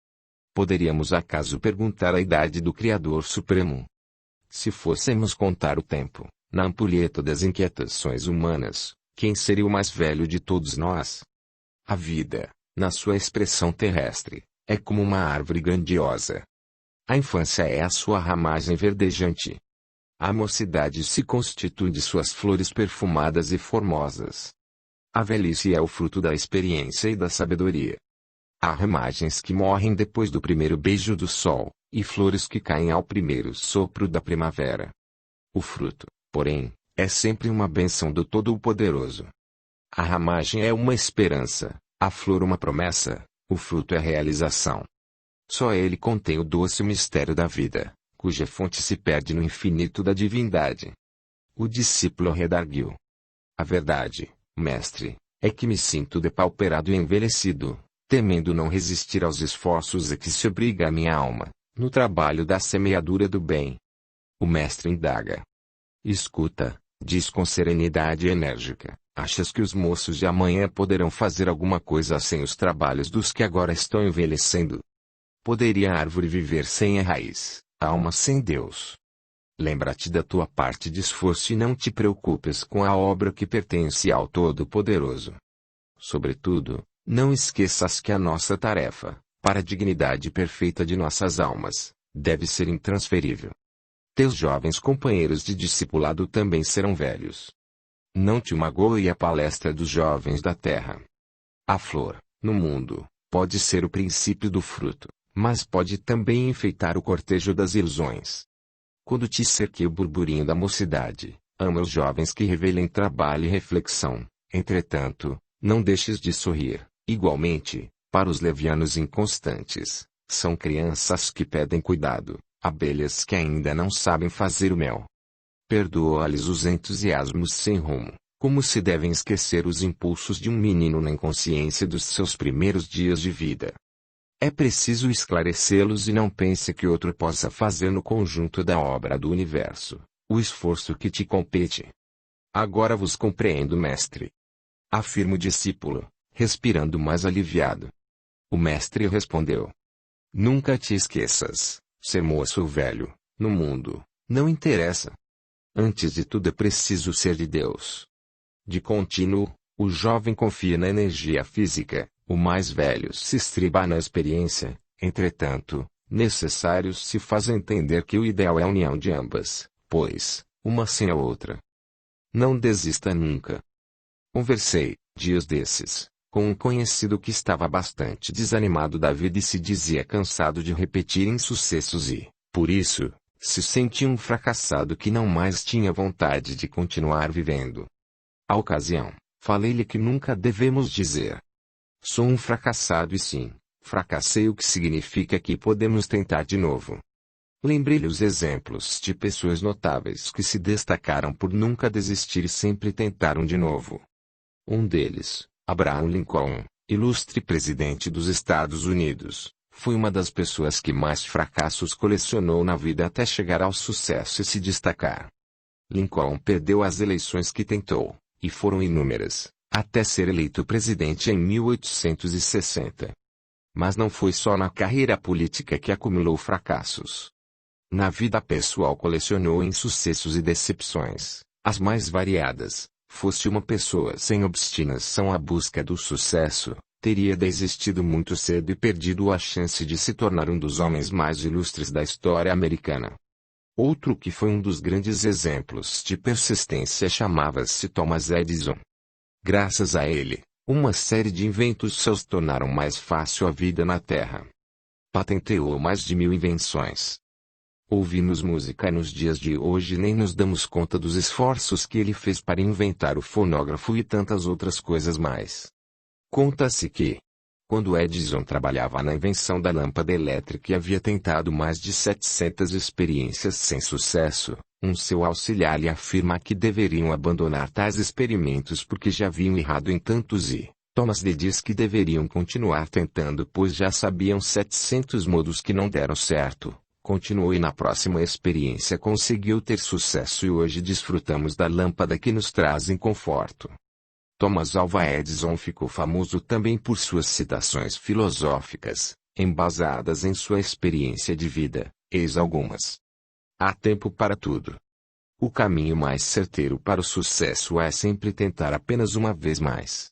poderíamos acaso perguntar a idade do Criador Supremo? Se fôssemos contar o tempo, na ampulheta das inquietações humanas, quem seria o mais velho de todos nós? A vida, na sua expressão terrestre, é como uma árvore grandiosa. A infância é a sua ramagem verdejante. A mocidade se constitui de suas flores perfumadas e formosas. A velhice é o fruto da experiência e da sabedoria. Há ramagens que morrem depois do primeiro beijo do sol, e flores que caem ao primeiro sopro da primavera. O fruto, porém, é sempre uma bênção do Todo-Poderoso. A ramagem é uma esperança, a flor uma promessa, o fruto é realização. Só ele contém o doce mistério da vida, cuja fonte se perde no infinito da divindade. O discípulo redarguiu. A verdade, mestre, é que me sinto depauperado e envelhecido, temendo não resistir aos esforços a que se obriga a minha alma, no trabalho da semeadura do bem. O mestre indaga. Escuta, diz com serenidade enérgica, achas que os moços de amanhã poderão fazer alguma coisa sem os trabalhos dos que agora estão envelhecendo? Poderia a árvore viver sem a raiz, a alma sem Deus? Lembra-te da tua parte de esforço e não te preocupes com a obra que pertence ao Todo-Poderoso. Sobretudo, não esqueças que a nossa tarefa, para a dignidade perfeita de nossas almas, deve ser intransferível. Teus jovens companheiros de discipulado também serão velhos. Não te magoe a palestra dos jovens da terra. A flor, no mundo, pode ser o princípio do fruto, mas pode também enfeitar o cortejo das ilusões. Quando te cerque o burburinho da mocidade, ama os jovens que revelem trabalho e reflexão. Entretanto, não deixes de sorrir. Igualmente, para os levianos inconstantes, são crianças que pedem cuidado, abelhas que ainda não sabem fazer o mel. Perdoa-lhes os entusiasmos sem rumo, como se devem esquecer os impulsos de um menino na inconsciência dos seus primeiros dias de vida. É preciso esclarecê-los e não pense que outro possa fazer no conjunto da obra do universo, o esforço que te compete. Agora vos compreendo, mestre. Afirma o discípulo, respirando mais aliviado. O mestre respondeu. Nunca te esqueças, ser moço ou velho, no mundo, não interessa. Antes de tudo é preciso ser de Deus. De contínuo, o jovem confia na energia física, o mais velho se estriba na experiência, entretanto, necessário se faz entender que o ideal é a união de ambas, pois, uma sem a outra. Não desista nunca. Conversei, dias desses, com um conhecido que estava bastante desanimado da vida e se dizia cansado de repetir insucessos e, por isso, se sentia um fracassado que não mais tinha vontade de continuar vivendo. À ocasião, falei-lhe que nunca devemos dizer sou um fracassado e sim, fracassei, o que significa que podemos tentar de novo. Lembrei-lhe os exemplos de pessoas notáveis que se destacaram por nunca desistir e sempre tentaram de novo. Um deles, Abraham Lincoln, ilustre presidente dos Estados Unidos, foi uma das pessoas que mais fracassos colecionou na vida até chegar ao sucesso e se destacar. Lincoln perdeu as eleições que tentou, e foram inúmeras, até ser eleito presidente em 1860. Mas não foi só na carreira política que acumulou fracassos. Na vida pessoal colecionou insucessos e decepções, as mais variadas. Fosse uma pessoa sem obstinação à busca do sucesso, teria desistido muito cedo e perdido a chance de se tornar um dos homens mais ilustres da história americana. Outro que foi um dos grandes exemplos de persistência chamava-se Thomas Edison. Graças a ele, uma série de inventos seus tornaram mais fácil a vida na Terra. Patenteou mais de 1000 invenções. Ouvimos música nos dias de hoje e nem nos damos conta dos esforços que ele fez para inventar o fonógrafo e tantas outras coisas mais. Conta-se que, quando Edison trabalhava na invenção da lâmpada elétrica e havia tentado mais de 700 experiências sem sucesso, seu auxiliar lhe afirma que deveriam abandonar tais experimentos porque já haviam errado em tantos e, Thomas lhe diz que deveriam continuar tentando pois já sabiam 700 modos que não deram certo. Continuou e na próxima experiência conseguiu ter sucesso e hoje desfrutamos da lâmpada que nos traz conforto. Thomas Alva Edison ficou famoso também por suas citações filosóficas, embasadas em sua experiência de vida, eis algumas. Há tempo para tudo. O caminho mais certeiro para o sucesso é sempre tentar apenas uma vez mais.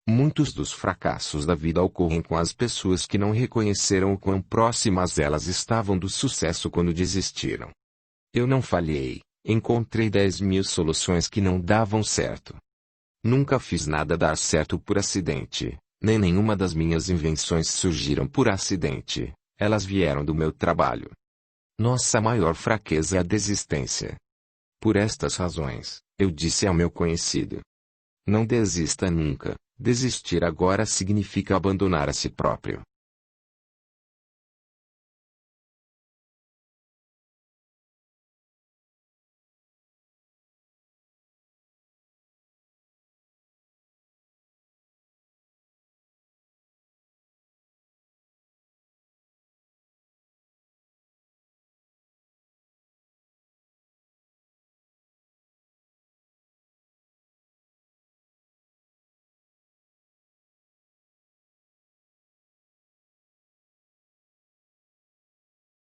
Muitos dos fracassos da vida ocorrem com as pessoas que não reconheceram o quão próximas elas estavam do sucesso quando desistiram. Eu não falhei, encontrei 10.000 soluções que não davam certo. Nunca fiz nada dar certo por acidente, nem nenhuma das minhas invenções surgiram por acidente, elas vieram do meu trabalho. Nossa maior fraqueza é a desistência. Por estas razões, eu disse ao meu conhecido: não desista nunca. Desistir agora significa abandonar a si próprio.